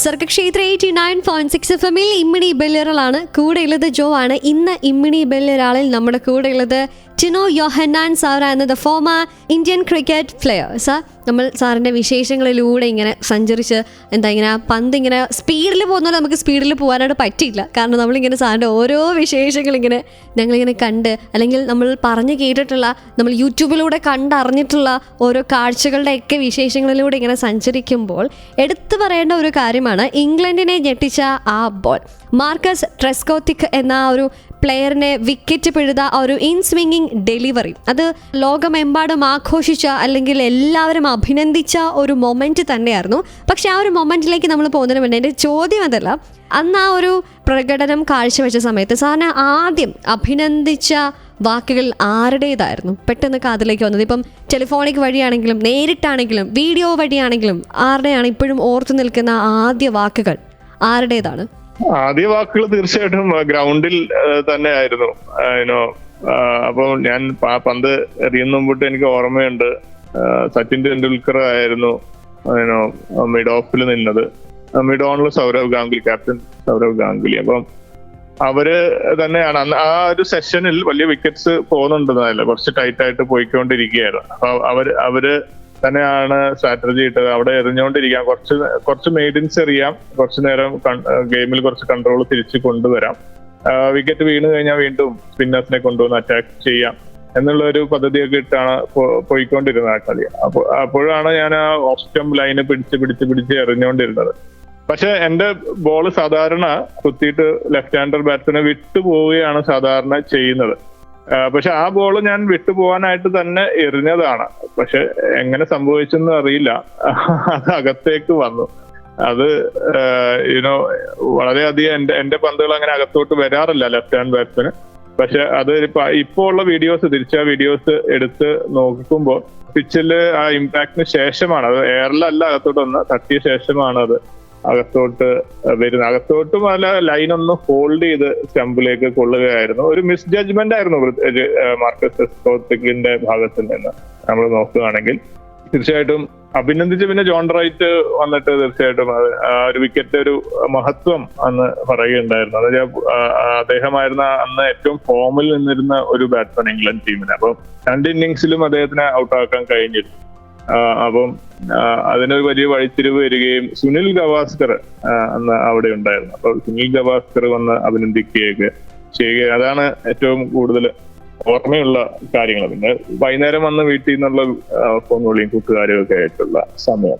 സർഗക്ഷേത്ര 89.6 FM ഇമ്മിണി ബെല്ലിരളാണ്. കൂടെയുള്ളത് ജോ ആണ്. ഇന്ന് ഇമ്മിണി ബെല്ലിരാളിൽ നമ്മുടെ കൂടെയുള്ളത് ടിനു യോഹന്നാൻ സാർ എന്നത് former Indian cricket player. Sir, നമ്മൾ സാറിൻ്റെ വിശേഷങ്ങളിലൂടെ ഇങ്ങനെ സഞ്ചരിച്ച് ഇങ്ങനെ പന്ത് ഇങ്ങനെ സ്പീഡിൽ പോകുന്നത് നമുക്ക് സ്പീഡിൽ പോകാനായിട്ട് പറ്റിയില്ല. കാരണം നമ്മളിങ്ങനെ സാറിൻ്റെ ഓരോ വിശേഷങ്ങളിങ്ങനെ ഞങ്ങളിങ്ങനെ കണ്ട്, അല്ലെങ്കിൽ നമ്മൾ പറഞ്ഞു കേട്ടിട്ടുള്ള, നമ്മൾ യൂട്യൂബിലൂടെ കണ്ടറിഞ്ഞിട്ടുള്ള ഓരോ കാഴ്ചകളുടെയൊക്കെ വിശേഷങ്ങളിലൂടെ ഇങ്ങനെ സഞ്ചരിക്കുമ്പോൾ എടുത്തു പറയേണ്ട ഒരു കാര്യമാണ് ഇംഗ്ലണ്ടിനെ ഞെട്ടിച്ച ആ ബോൾ. മാർക്കസ് ട്രെസ്കോത്തിക് എന്ന ഒരു പ്ലെയറിനെ വിക്കറ്റ് പിഴുത ആ ഒരു ഇൻ സ്വിങ്ങിങ് ഡെലിവറി, അത് ലോകമെമ്പാടും ആഘോഷിച്ച, അല്ലെങ്കിൽ എല്ലാവരും അഭിനന്ദിച്ച ഒരു മൊമെന്റ് തന്നെയായിരുന്നു. പക്ഷെ ആ ഒരു മൊമെന്റിലേക്ക് നമ്മൾ പോകുന്നതിന് മുന്നേ എൻ്റെ ചോദ്യം അതല്ല, അന്ന് ആ ഒരു പ്രകടനം കാഴ്ചവെച്ച സമയത്ത് സാറിനെ ആദ്യം അഭിനന്ദിച്ച വാക്കുകൾ ആരുടേതായിരുന്നു പെട്ടെന്ന് കാതിലേക്ക് വന്നത്? ഇപ്പം ടെലിഫോണിക് വഴിയാണെങ്കിലും നേരിട്ടാണെങ്കിലും വീഡിയോ വഴിയാണെങ്കിലും ആരുടെയാണ് ഇപ്പോഴും ഓർത്തു നിൽക്കുന്ന ആദ്യ വാക്കുകൾ ആരുടേതാണ്? ആദ്യ വാക്കുകൾ തീർച്ചയായിട്ടും ഗ്രൗണ്ടിൽ തന്നെ ആയിരുന്നു. അപ്പൊ ഞാൻ പന്ത് എറിയുന്ന മുമ്പിട്ട് എനിക്ക് ഓർമ്മയുണ്ട്, സച്ചിൻ ടെണ്ടുൽക്കർ ആയിരുന്നു മിഡ് ഓഫിൽ നിന്നത്. മിഡ് ഓണിൽ സൗരവ് ഗാംഗുലി, ക്യാപ്റ്റൻ സൗരവ് ഗാംഗുലി. അപ്പം അവര് തന്നെയാണ് ആ ഒരു സെഷനിൽ വലിയ വിക്കറ്റ്സ് പോകുന്നുണ്ടെന്നല്ല, കുറച്ച് ടൈറ്റ് ആയിട്ട് പോയിക്കൊണ്ടിരിക്കുകയായിരുന്നു. അപ്പൊ അവര് തന്നെയാണ് സ്ട്രാറ്റജി ഇട്ടത്. അവിടെ എറിഞ്ഞുകൊണ്ടിരിക്കാം, കുറച്ച് മെയ്ഡിൻസ് എറിയാം, കുറച്ചു നേരം ഗെയിമിൽ കുറച്ച് കൺട്രോൾ തിരിച്ച് കൊണ്ടുവരാം, വിക്കറ്റ് വീണ് കഴിഞ്ഞാൽ വീണ്ടും സ്പിന്നേഴ്സിനെ കൊണ്ടുവന്ന് അറ്റാക്ക് ചെയ്യാം എന്നുള്ള ഒരു പദ്ധതിയൊക്കെ ഇട്ടാണ് പോയിക്കൊണ്ടിരുന്നത് ആ കളി. അപ്പോഴാണ് ഞാൻ ആ ഓഫ് സ്റ്റംപ് ലൈന് പിടിച്ച് എറിഞ്ഞുകൊണ്ടിരുന്നത്. പക്ഷെ എന്റെ ബോള് സാധാരണ കുത്തിയിട്ട് ലെഫ്റ്റ് ഹാൻഡർ ബാറ്റ്സിനെ വിട്ടുപോവുകയാണ് സാധാരണ ചെയ്യുന്നത്. പക്ഷെ ആ ബോള് ഞാൻ വിട്ടുപോകാനായിട്ട് തന്നെ എറിഞ്ഞതാണ്. പക്ഷെ എങ്ങനെ സംഭവിച്ചെന്ന് അറിയില്ല, അത് അകത്തേക്ക് വന്നു. അത് വളരെയധികം എന്റെ പന്തുകൾ അങ്ങനെ അകത്തോട്ട് വരാറില്ല ലെഫ്റ്റ് ഹാൻഡ് ബാറ്റ്സ്മാന്. പക്ഷെ അത് ഇപ്പോ ഉള്ള വീഡിയോസ് തിരിച്ച വീഡിയോസ് എടുത്ത് നോക്കുമ്പോൾ പിച്ചില് ആ ഇമ്പാക്ടിന് ശേഷമാണ്, അത് എയറിലല്ല അകത്തോട്ട് വന്ന് തട്ടിയ ശേഷമാണ് അത് അകത്തോട്ട് വരുന്നത്. അകത്തോട്ടും അല്ല, ലൈനൊന്ന് ഹോൾഡ് ചെയ്ത് സ്റ്റമ്പിലേക്ക് കൊള്ളുകയായിരുന്നു. ഒരു മിസ് ജഡ്ജ്മെന്റ് ആയിരുന്നു മാർക്കസ് സ്കോത്തിക്കിന്റെ ഭാഗത്ത് നിന്ന് നമ്മൾ നോക്കുകയാണെങ്കിൽ. തീർച്ചയായിട്ടും അഭിനന്ദിച്ച് പിന്നെ ജോൺ റൈറ്റ് വന്നിട്ട് തീർച്ചയായിട്ടും ആ ഒരു വിക്കറ്റ് ഒരു മഹത്വം അന്ന് പറയുകയുണ്ടായിരുന്നു. അതായത് അദ്ദേഹമായിരുന്ന അന്ന് ഏറ്റവും ഫോമിൽ നിന്നിരുന്ന ഒരു ബാറ്റ്സ്മാൻ ഇംഗ്ലണ്ട് ടീമിന്. അപ്പം 2 ഇന്നിങ്സിലും അദ്ദേഹത്തിനെ ഔട്ടാക്കാൻ കഴിഞ്ഞിരുന്നു. അപ്പം അതിനൊരു വലിയ വഴിത്തിരിവ് വരികയും സുനിൽ ഗവാസ്കർ അന്ന് അവിടെ ഉണ്ടായിരുന്നു. അപ്പൊ സുനിൽ ഗവാസ്കർ വന്ന് അഭിനന്ദിക്കുകയൊക്കെ ചെയ്യുക, അതാണ് ഏറ്റവും കൂടുതൽ ഓർമ്മയുള്ള കാര്യങ്ങൾ. പിന്നെ വൈകുന്നേരം വന്ന് വീട്ടിൽ നിന്നുള്ള ഫോൺ വിളിയും കൂട്ടുകാരും ഒക്കെ ആയിട്ടുള്ള സമയം,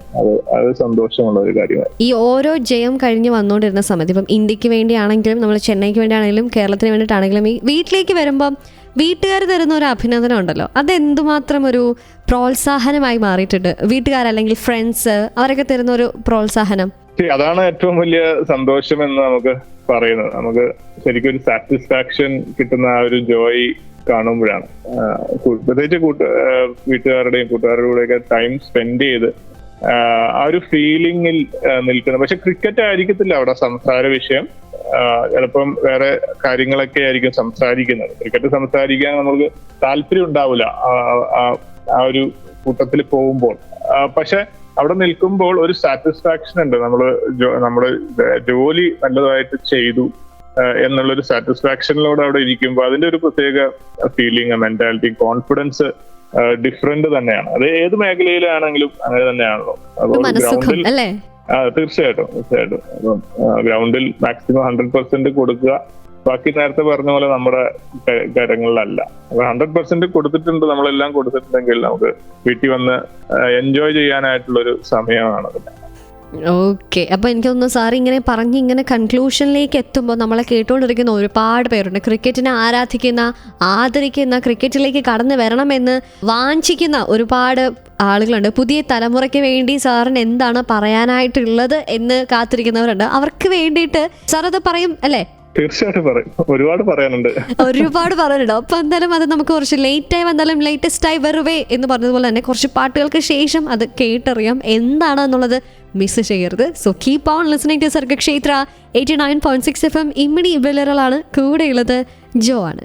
അത് സന്തോഷമുള്ള ഒരു കാര്യമാണ്. ഈ ഓരോ ജയം കഴിഞ്ഞ് വന്നുകൊണ്ടിരുന്ന സമയത്ത് ഇപ്പം ഇന്ത്യക്ക് വേണ്ടിയാണെങ്കിലും നമ്മൾ ചെന്നൈക്ക് വേണ്ടിയാണെങ്കിലും കേരളത്തിന് വേണ്ടിയിട്ടാണെങ്കിലും ഈ വീട്ടിലേക്ക് വരുമ്പം വീട്ടുകാർ തരുന്ന ഒരു അഭിനന്ദനം ഉണ്ടല്ലോ, അതെന്തുമാത്രം ഒരു പ്രോത്സാഹനമായി മാറിയിട്ടുണ്ട്. വീട്ടുകാരല്ലെങ്കിൽ ഫ്രണ്ട്സ് അവരൊക്കെ തരുന്ന ഒരു പ്രോത്സാഹനം, അതാണ് ഏറ്റവും വലിയ സന്തോഷം എന്ന് നമുക്ക് പറയുന്നത്. നമുക്ക് ശരിക്കും ഒരു സാറ്റിസ്ഫാക്ഷൻ കിട്ടുന്ന ആ ഒരു ജോയ് കാണുമ്പോഴാണ്. പ്രത്യേകിച്ച് വീട്ടുകാരുടെയും കൂട്ടുകാരുടെ കൂടെയൊക്കെ ടൈം സ്പെൻഡ് ചെയ്ത് ആ ഒരു ഫീലിംഗിൽ നിൽക്കുന്നത്. പക്ഷെ ക്രിക്കറ്റ് ആയിരിക്കത്തില്ല അവിടെ സംസാര വിഷയം. ചിലപ്പം വേറെ കാര്യങ്ങളൊക്കെ ആയിരിക്കും സംസാരിക്കുന്നത്. ക്രിക്കറ്റ് സംസാരിക്കാൻ നമുക്ക് താല്പര്യം ഉണ്ടാവില്ല ആ ഒരു കൂട്ടത്തിൽ പോകുമ്പോൾ. പക്ഷെ അവിടെ നിൽക്കുമ്പോൾ ഒരു സാറ്റിസ്ഫാക്ഷൻ ഉണ്ട്. നമ്മള് ജോലി നല്ലതായിട്ട് ചെയ്തു എന്നുള്ളൊരു സാറ്റിസ്ഫാക്ഷനിലൂടെ അവിടെ ഇരിക്കുമ്പോൾ അതിന്റെ ഒരു പ്രത്യേക ഫീലിംഗ്, മെന്റാലിറ്റി, കോൺഫിഡൻസ് ഡിഫറെന്റ് തന്നെയാണ്. അത് ഏത് മേഖലയിലാണെങ്കിലും അങ്ങനെ തന്നെയാണല്ലോ. അപ്പോൾ ഗ്രൗണ്ടിൽ തീർച്ചയായിട്ടും അപ്പം ഗ്രൗണ്ടിൽ മാക്സിമം 100% കൊടുക്കുക. ബാക്കി നേരത്തെ പറഞ്ഞ പോലെ നമ്മുടെ കാര്യങ്ങളിലല്ല. അപ്പൊ 100% കൊടുത്തിട്ടുണ്ട്, നമ്മളെല്ലാം കൊടുത്തിട്ടുണ്ടെങ്കിൽ നമുക്ക് വീട്ടിൽ വന്ന് എൻജോയ് ചെയ്യാനായിട്ടുള്ളൊരു സമയമാണ് അതിന്. ഓക്കെ, അപ്പൊ എനിക്ക് തോന്നുന്നു സാർ ഇങ്ങനെ പറഞ്ഞ് ഇങ്ങനെ കൺക്ലൂഷനിലേക്ക് എത്തുമ്പോൾ നമ്മളെ കേട്ടുകൊണ്ടിരിക്കുന്ന ഒരുപാട് പേരുണ്ട്. ക്രിക്കറ്റിനെ ആരാധിക്കുന്ന, ആദരിക്കുന്ന, ക്രിക്കറ്റിലേക്ക് കടന്നു വരണമെന്ന് വാഞ്ചിക്കുന്ന ഒരുപാട് ആളുകളുണ്ട്. പുതിയ തലമുറയ്ക്ക് വേണ്ടി സാറിന് എന്താണ് പറയാനായിട്ടുള്ളത് എന്ന് കാത്തിരിക്കുന്നവരുണ്ട്. അവർക്ക് വേണ്ടിയിട്ട് സാർ അത് പറയും അല്ലേ? തീർച്ചയായിട്ടും പറയും. ഒരുപാട് പറയാനുണ്ട്. അപ്പൊ എന്തായാലും അത് നമുക്ക് കുറച്ച് ലേറ്റായി വന്നാലും ലേറ്റസ്റ്റ് ആയി വരുവേ എന്ന് പറഞ്ഞതുപോലെ തന്നെ കുറച്ച് പാട്ടുകൾക്ക് ശേഷം അത് കേട്ടറിയാം എന്താണ് എന്നുള്ളത് മിസ് ചെയ്യരുത്. So keep on listening to Sargakshetra 89.6 FM. ഇമ്മിണി വിളറലാണ്, കൂടെയുള്ളത് ജോ ആണ്.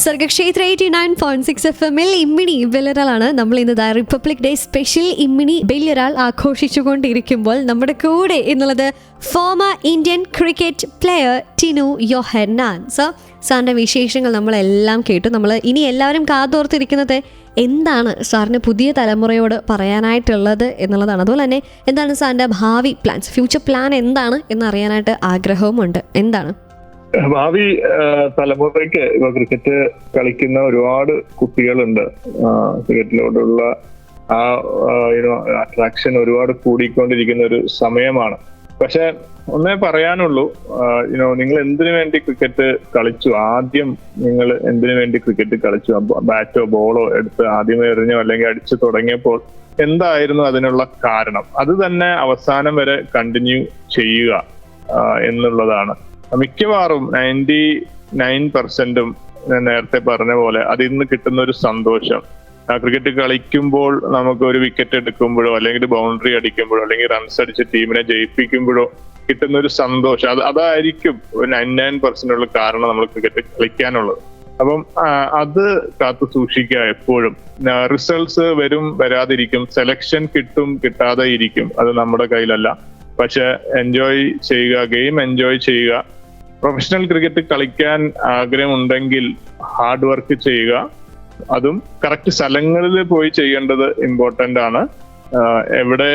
സർഗക്ഷേത്ര 89.6 FM ഇമ്മിണി ബെല്ലിറാളാണ്. നമ്മൾ ഇന്ന് റിപ്പബ്ലിക് ഡേ സ്പെഷ്യൽ ഇമ്മിണി ബെല്ലിറാൾ ആഘോഷിച്ചുകൊണ്ടിരിക്കുമ്പോൾ നമ്മുടെ കൂടെ എന്നുള്ളത് former Indian cricket player Tinu Yohannan. സാറിന്റെ വിശേഷങ്ങൾ നമ്മളെല്ലാം കേട്ടു. നമ്മൾ ഇനി എല്ലാവരും കാതോർത്തിരിക്കുന്നത് എന്താണ് സാറിന് പുതിയ തലമുറയോട് പറയാനായിട്ടുള്ളത് എന്നുള്ളതാണ്. അതുപോലെ തന്നെ എന്താണ് സാറിന്റെ ഭാവി പ്ലാൻസ്, ഫ്യൂച്ചർ പ്ലാൻ എന്താണ് എന്നറിയാനായിട്ട് ആഗ്രഹവുമുണ്ട്. എന്താണ് ഭാവി തലമുറയ്ക്ക്? ഇപ്പൊ ക്രിക്കറ്റ് കളിക്കുന്ന ഒരുപാട് കുട്ടികളുണ്ട്. ക്രിക്കറ്റിലോടുള്ള ആ അട്രാക്ഷൻ ഒരുപാട് കൂടിക്കൊണ്ടിരിക്കുന്ന ഒരു സമയമാണ്. പക്ഷെ ഒന്നേ പറയാനുള്ളൂ, നിങ്ങൾ എന്തിനു വേണ്ടി ക്രിക്കറ്റ് കളിച്ചു? ആദ്യം നിങ്ങൾ എന്തിനു വേണ്ടി ക്രിക്കറ്റ് കളിച്ചു? ബാറ്റോ ബോളോ എടുത്ത് ആദ്യമേ എറിഞ്ഞോ അല്ലെങ്കിൽ അടിച്ചു തുടങ്ങിയപ്പോൾ എന്തായിരുന്നു അതിനുള്ള കാരണം? അത് തന്നെ അവസാനം വരെ കണ്ടിന്യൂ ചെയ്യുക എന്നുള്ളതാണ്. മിക്കവാറും 99% നേരത്തെ പറഞ്ഞ പോലെ അതിൽ നിന്ന് കിട്ടുന്ന ഒരു സന്തോഷം, ക്രിക്കറ്റ് കളിക്കുമ്പോൾ നമുക്ക് ഒരു വിക്കറ്റ് എടുക്കുമ്പോഴോ അല്ലെങ്കിൽ ബൗണ്ടറി അടിക്കുമ്പോഴോ അല്ലെങ്കിൽ റൺസ് അടിച്ച് ടീമിനെ ജയിപ്പിക്കുമ്പോഴോ കിട്ടുന്ന ഒരു സന്തോഷം, അതായിരിക്കും 99% ഉള്ള കാരണം നമ്മൾ ക്രിക്കറ്റ് കളിക്കാനുള്ളത്. അപ്പം അത് കാത്തു സൂക്ഷിക്കുക എപ്പോഴും. റിസൾട്ട്സ് വരും, വരാതിരിക്കും, സെലക്ഷൻ കിട്ടും, കിട്ടാതെ ഇരിക്കും, അത് നമ്മുടെ കയ്യിലല്ല. പക്ഷെ എൻജോയ് ചെയ്യുക, ഗെയിം എൻജോയ് ചെയ്യുക. പ്രൊഫഷണൽ ക്രിക്കറ്റ് കളിക്കാൻ ആഗ്രഹമുണ്ടെങ്കിൽ ഹാർഡ് വർക്ക് ചെയ്യുക. അതും കറക്റ്റ് സ്ഥലങ്ങളിൽ പോയി ചെയ്യേണ്ടത് ഇമ്പോർട്ടന്റ് ആണ്. എവിടെ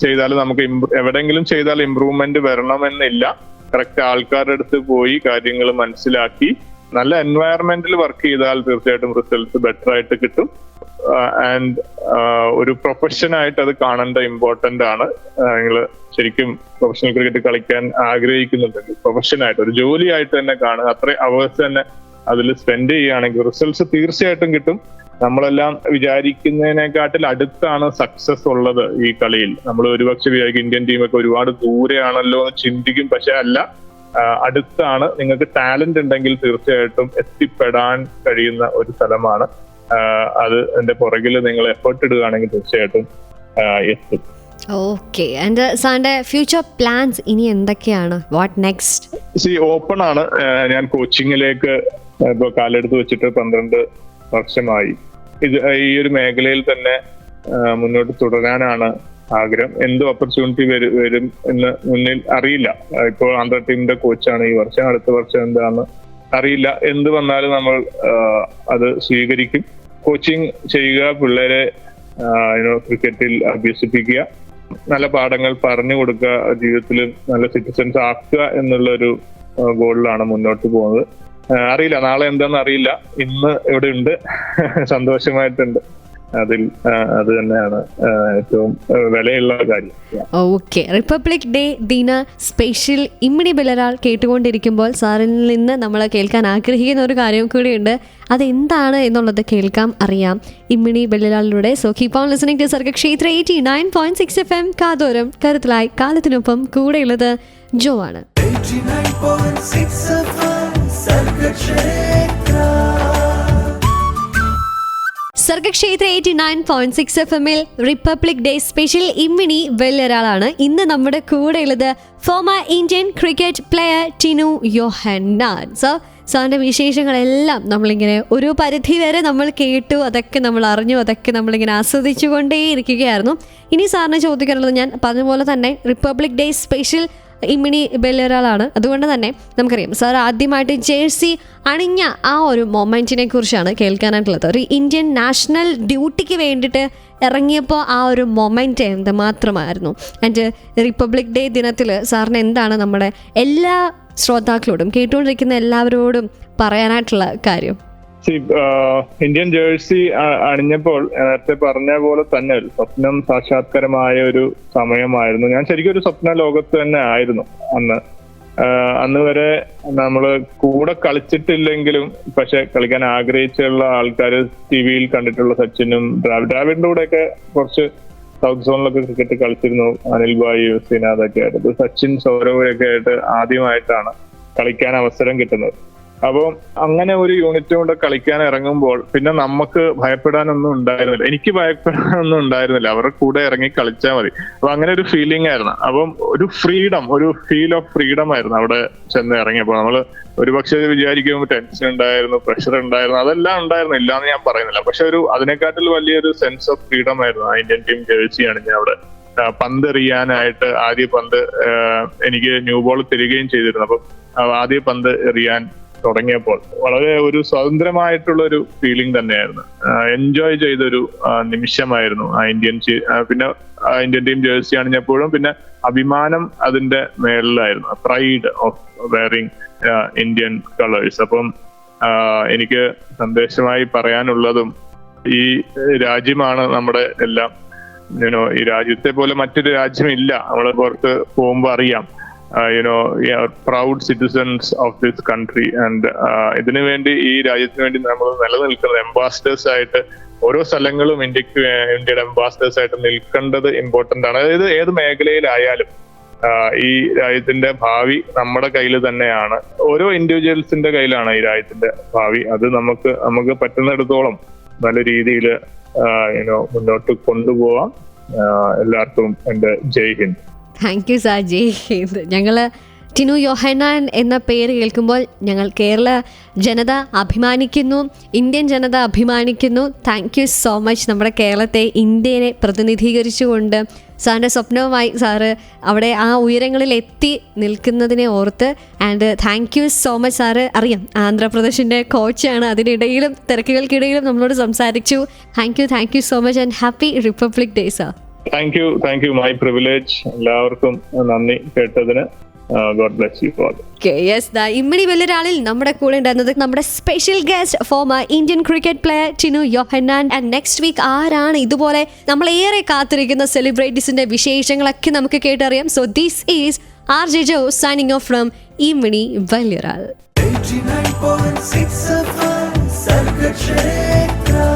ചെയ്താലും നമുക്ക് എവിടെയെങ്കിലും ചെയ്താൽ ഇമ്പ്രൂവ്മെന്റ് വരണമെന്നില്ല. കറക്റ്റ് ആൾക്കാരുടെ അടുത്ത് പോയി കാര്യങ്ങൾ മനസ്സിലാക്കി നല്ല എൻവയറമെന്റിൽ വർക്ക് ചെയ്താൽ തീർച്ചയായിട്ടും റിസൾട്ട്സ് ബെറ്റർ ആയിട്ട് കിട്ടും. ആൻഡ് ഒരു പ്രൊഫഷനായിട്ട് അത് കാണേണ്ട ഇമ്പോർട്ടന്റ് ആണ്. നിങ്ങൾ ശരിക്കും പ്രൊഫഷണൽ ക്രിക്കറ്റ് കളിക്കാൻ ആഗ്രഹിക്കുന്നുണ്ടെങ്കിൽ പ്രൊഫഷനായിട്ട് ഒരു ജോലിയായിട്ട് തന്നെ കാണുക. അത്രയും അവേഴ്സ് തന്നെ അതിൽ സ്പെൻഡ് ചെയ്യുകയാണെങ്കിൽ റിസൾട്ട്സ് തീർച്ചയായിട്ടും കിട്ടും. നമ്മളെല്ലാം വിചാരിക്കുന്നതിനെക്കാട്ടിൽ അടുത്താണ് സക്സസ് ഉള്ളത് ഈ കളിയിൽ. നമ്മൾ ഒരുപക്ഷെ വിചാരിക്കും ഇന്ത്യൻ ടീമൊക്കെ ഒരുപാട് ദൂരെയാണല്ലോ എന്ന് ചിന്തിക്കും, പക്ഷെ അല്ല, അടുത്താണ്. നിങ്ങൾക്ക് ടാലന്റ് ഉണ്ടെങ്കിൽ തീർച്ചയായിട്ടും എത്തിപ്പെടാൻ കഴിയുന്ന ഒരു സ്ഥലമാണ്. അത് എന്റെ പുറകിൽ നിങ്ങൾ എഫേർട്ട് ഇടുകയാണെങ്കിൽ തീർച്ചയായിട്ടും എത്തും. ഓക്കെ, ആൻഡ് സാറിന്റെ ഫ്യൂച്ചർ പ്ലാൻസ് ഇനി എന്തൊക്കെയാണ്? What next? ഓപ്പൺ ആണ്. ഞാൻ കോച്ചിങ്ങിലേക്ക് ഇപ്പൊ കാലെടുത്ത് വെച്ചിട്ട് 12 വർഷമായി. ഈ ഒരു മേഖലയിൽ തന്നെ മുന്നോട്ട് തുടരാനാണ് ആഗ്രഹം. എന്ത് ഓപ്പർച്യൂണിറ്റി വരും എന്ന് മുന്നിൽ അറിയില്ല. ഇപ്പോൾ ആന്ധ്ര ടീമിന്റെ കോച്ചാണ് ഈ വർഷം, അടുത്ത വർഷം എന്താണെന്ന് അറിയില്ല. എന്ത് വന്നാലും നമ്മൾ അത് സ്വീകരിക്കും. കോച്ചിങ് ചെയ്യുക, പിള്ളേരെ ക്രിക്കറ്റിൽ അഭ്യസിപ്പിക്കുക, നല്ല പാഠങ്ങൾ പറഞ്ഞു കൊടുക്കുക, ജീവിതത്തിൽ നല്ല സിറ്റിസൺസ് ആക്കുക എന്നുള്ളൊരു ഗോളിലാണ് മുന്നോട്ട് പോകുന്നത്. അറിയില്ല നാളെ എന്താണെന്ന് അറിയില്ല. ഇന്ന് ഇവിടെ ഉണ്ട്, സന്തോഷമായിട്ടുണ്ട്. അത് തന്നെയാണ് ഏറ്റവും വിലയുള്ള കാര്യം. ഓക്കെ, റിപ്പബ്ലിക് ഡേ ദിന സ്പെഷ്യൽ ഇമ്മിണി ബില്ലരാൾ കേട്ടുകൊണ്ടിരിക്കുമ്പോൾ സാറിൽ നിന്ന് നമ്മൾ കേൾക്കാൻ ആഗ്രഹിക്കുന്ന ഒരു കാര്യം കൂടിയുണ്ട്. അതെന്താണ് എന്നുള്ളത് കേൾക്കാം, അറിയാം ഇമ്മിണി ബില്ലരാളിലൂടെ. So keep on listening to Sargakshetra 89.6 FM. കാതോരം കരുതലായി കാലത്തിനൊപ്പം കൂടെയുള്ളത് ജോ ആണ്. 89.6 FM Sargakshetra. Sargakshetra 89.6 FM republic day special ഇമ്മിണി ബില്ലരാളാണ് ഇന്ന് നമ്മുടെ കൂടെയുള്ളത്. Former Indian cricket player Tinu Yohannan. സാറിന്റെ വിശേഷങ്ങളെല്ലാം നമ്മളിങ്ങനെ ഒരു പരിധി വരെ നമ്മൾ കേട്ടു, അതൊക്കെ നമ്മൾ അറിഞ്ഞു, അതൊക്കെ നമ്മളിങ്ങനെ ആസ്വദിച്ചു കൊണ്ടേയിരിക്കുകയായിരുന്നു. ഇനി സാറിന് ചോദിക്കാനുള്ളത്, ഞാൻ പറഞ്ഞ പോലെ തന്നെ റിപ്പബ്ലിക് ഡേ സ്പെഷ്യൽ ഇമ്മിണി ബില്ലരാളാണ്. അതുകൊണ്ട് തന്നെ നമുക്കറിയാം സാർ ആദ്യമായിട്ട് ജേഴ്സി അണിഞ്ഞ ആ ഒരു മൊമെന്റിനെ കുറിച്ചാണ് കേൾക്കാനായിട്ടുള്ളത്. ഒരു ഇന്ത്യൻ നാഷണൽ ഡ്യൂട്ടിക്ക് വേണ്ടിയിട്ട് ഇറങ്ങിയപ്പോൾ ആ ഒരു മൊമെന്റ് എന്തുമാത്രമായിരുന്നു. ആൻഡ് റിപ്പബ്ലിക് ഡേ ദിനത്തിൽ സാറിന് എന്താണ് നമ്മുടെ എല്ലാ ശ്രോതാക്കളോടും കേട്ടുകൊണ്ടിരിക്കുന്ന എല്ലാവരോടും പറയാനായിട്ടുള്ള കാര്യം? ഇന്ത്യൻ ജേഴ്സി അണിഞ്ഞപ്പോൾ നേരത്തെ പറഞ്ഞ പോലെ തന്നെ സ്വപ്നം സാക്ഷാത്കാരമായ ഒരു സമയമായിരുന്നു. ഞാൻ ശരിക്കും ഒരു സ്വപ്ന ലോകത്ത് തന്നെ ആയിരുന്നു അന്ന് വരെ. നമ്മള് കൂടെ കളിച്ചിട്ടില്ലെങ്കിലും പക്ഷെ കളിക്കാൻ ആഗ്രഹിച്ചുള്ള ആൾക്കാർ ടിവിയിൽ കണ്ടിട്ടുള്ള സച്ചിനും ദ്രാവിഡിന്റെ കൂടെയൊക്കെ കുറച്ച് സൗത്ത് സോണിലൊക്കെ ക്രിക്കറ്റ് കളിച്ചിരുന്നു. അനിൽ ഭായ്, ശ്രീനാഥൊക്കെ ആയിട്ട്. സച്ചിൻ, സൗരവൊക്കെ ആയിട്ട് ആദ്യമായിട്ടാണ് കളിക്കാൻ അവസരം കിട്ടുന്നത്. അപ്പോൾ അങ്ങനെ ഒരു യൂണിറ്റ് കൊണ്ട് കളിക്കാൻ ഇറങ്ങുമ്പോൾ പിന്നെ നമുക്ക് ഭയപ്പെടാനൊന്നും ഉണ്ടായിരുന്നില്ല. എനിക്ക് ഭയപ്പെടാനൊന്നും ഉണ്ടായിരുന്നില്ല. അവരുടെ കൂടെ ഇറങ്ങി കളിച്ചാൽ മതി. അപ്പൊ അങ്ങനെ ഒരു ഫീലിംഗ് ആയിരുന്നു. അപ്പം ഒരു ഫ്രീഡം, ഒരു ഫീൽ ഓഫ് ഫ്രീഡം ആയിരുന്നു അവിടെ ചെന്ന് ഇറങ്ങിയപ്പോൾ. നമ്മൾ ഒരുപക്ഷെ വിചാരിക്കുമ്പോൾ ടെൻഷൻ ഉണ്ടായിരുന്നു, പ്രഷർ ഉണ്ടായിരുന്നു, അതെല്ലാം ഉണ്ടായിരുന്നു, ഇല്ലാന്ന് ഞാൻ പറയുന്നില്ല. പക്ഷെ അതിനെക്കാട്ടിൽ വലിയൊരു സെൻസ് ഓഫ് ഫ്രീഡം ആയിരുന്നു ആ ഇന്ത്യൻ ടീം ജേഴ്സിയാണ് ഞാൻ അവിടെ പന്ത് എറിയാനായിട്ട്. ആദ്യ പന്ത് എനിക്ക് ന്യൂ ബോൾ തരികയും ചെയ്തിരുന്നു. അപ്പം ആദ്യ പന്ത് എറിയാൻ തുടങ്ങിയപ്പോൾ വളരെ ഒരു സ്വതന്ത്രമായിട്ടുള്ള ഒരു ഫീലിംഗ് തന്നെയായിരുന്നു. എൻജോയ് ചെയ്തൊരു നിമിഷമായിരുന്നു ആ പിന്നെ ഇന്ത്യൻ ടീം ജേഴ്സി അണിഞ്ഞപ്പോഴും പിന്നെ അഭിമാനം അതിന്റെ മേളിലായിരുന്നു. Pride of wearing Indian colours. അപ്പം എനിക്ക് സന്ദേശമായി പറയാനുള്ളതും ഈ രാജ്യമാണ് നമ്മുടെ എല്ലാം. ഈ രാജ്യത്തെ പോലെ മറ്റൊരു രാജ്യമില്ല. നമ്മൾ പുറത്ത് പോകുമ്പോൾ അറിയാം. proud citizens of this country and ഇതിനു വേണ്ടി, ഈ രാജ്യത്തിന് വേണ്ടി നമ്മൾ നിലനിൽക്കുന്നത് അംബാസിഡേഴ്സ് ആയിട്ട് ഓരോ സ്ഥലങ്ങളും ഇന്ത്യയുടെ അംബാസിഡേഴ്സ് ആയിട്ട് നിൽക്കേണ്ടത് ഇമ്പോർട്ടന്റ് ആണ്. അതായത് ഏത് മേഖലയിലായാലും ഈ രാജ്യത്തിന്റെ ഭാവി നമ്മുടെ കയ്യിൽ തന്നെയാണ്. ഓരോ ഇൻഡിവിജ്വൽസിന്റെ കയ്യിലാണ് ഈ രാജ്യത്തിന്റെ ഭാവി. അത് നമുക്ക് പറ്റുന്നിടത്തോളം നല്ല രീതിയിൽ മുന്നോട്ട് കൊണ്ടുപോവാം. എല്ലാവർക്കും എൻ്റെ Jai Hind. Thank you sir. Jai Hind. ഞങ്ങൾ ടിനു യോഹന്നാൻ എന്ന പേര് കേൾക്കുമ്പോൾ ഞങ്ങൾ കേരള ജനത അഭിമാനിക്കുന്നു, ഇന്ത്യൻ ജനത അഭിമാനിക്കുന്നു. Thank you so much. നമ്മുടെ കേരളത്തെ, ഇന്ത്യയെ പ്രതിനിധീകരിച്ചുകൊണ്ട് സാറിൻ്റെ സ്വപ്നവുമായി സാറ് അവിടെ ആ ഉയരങ്ങളിൽ എത്തി നിൽക്കുന്നതിനെ ഓർത്ത് and thank you so much sir. അറിയാം ആന്ധ്രാപ്രദേശിൻ്റെ കോച്ചാണ്, അതിനിടയിലും തിരക്കുകൾക്കിടയിലും നമ്മളോട് സംസാരിച്ചു. Thank you so much and happy republic day sir. Thank U. My privilege. എല്ലാവർക്കും നന്ദി കേട്ടതിന്. God bless you all. Okay, yes, ഇമ്മിണി ബില്ലരാളിൽ നമ്മുടെ കൂടെ ഉണ്ടായിരുന്നത് നമ്മുടെ special guest former Indian cricket player Tinu Yohannan. And next week ആരാണ് ഇതുപോലെ നമ്മളേറെ കാത്തിരിക്കുന്ന സെലിബ്രിറ്റീസിന്റെ വിശേഷങ്ങളൊക്കെ നമുക്ക് കേട്ടറിയാം. So this is RJ Joe signing off from ഇമ്മിണി ബില്ലരാൾ. 89.6 FM Sarkakshetra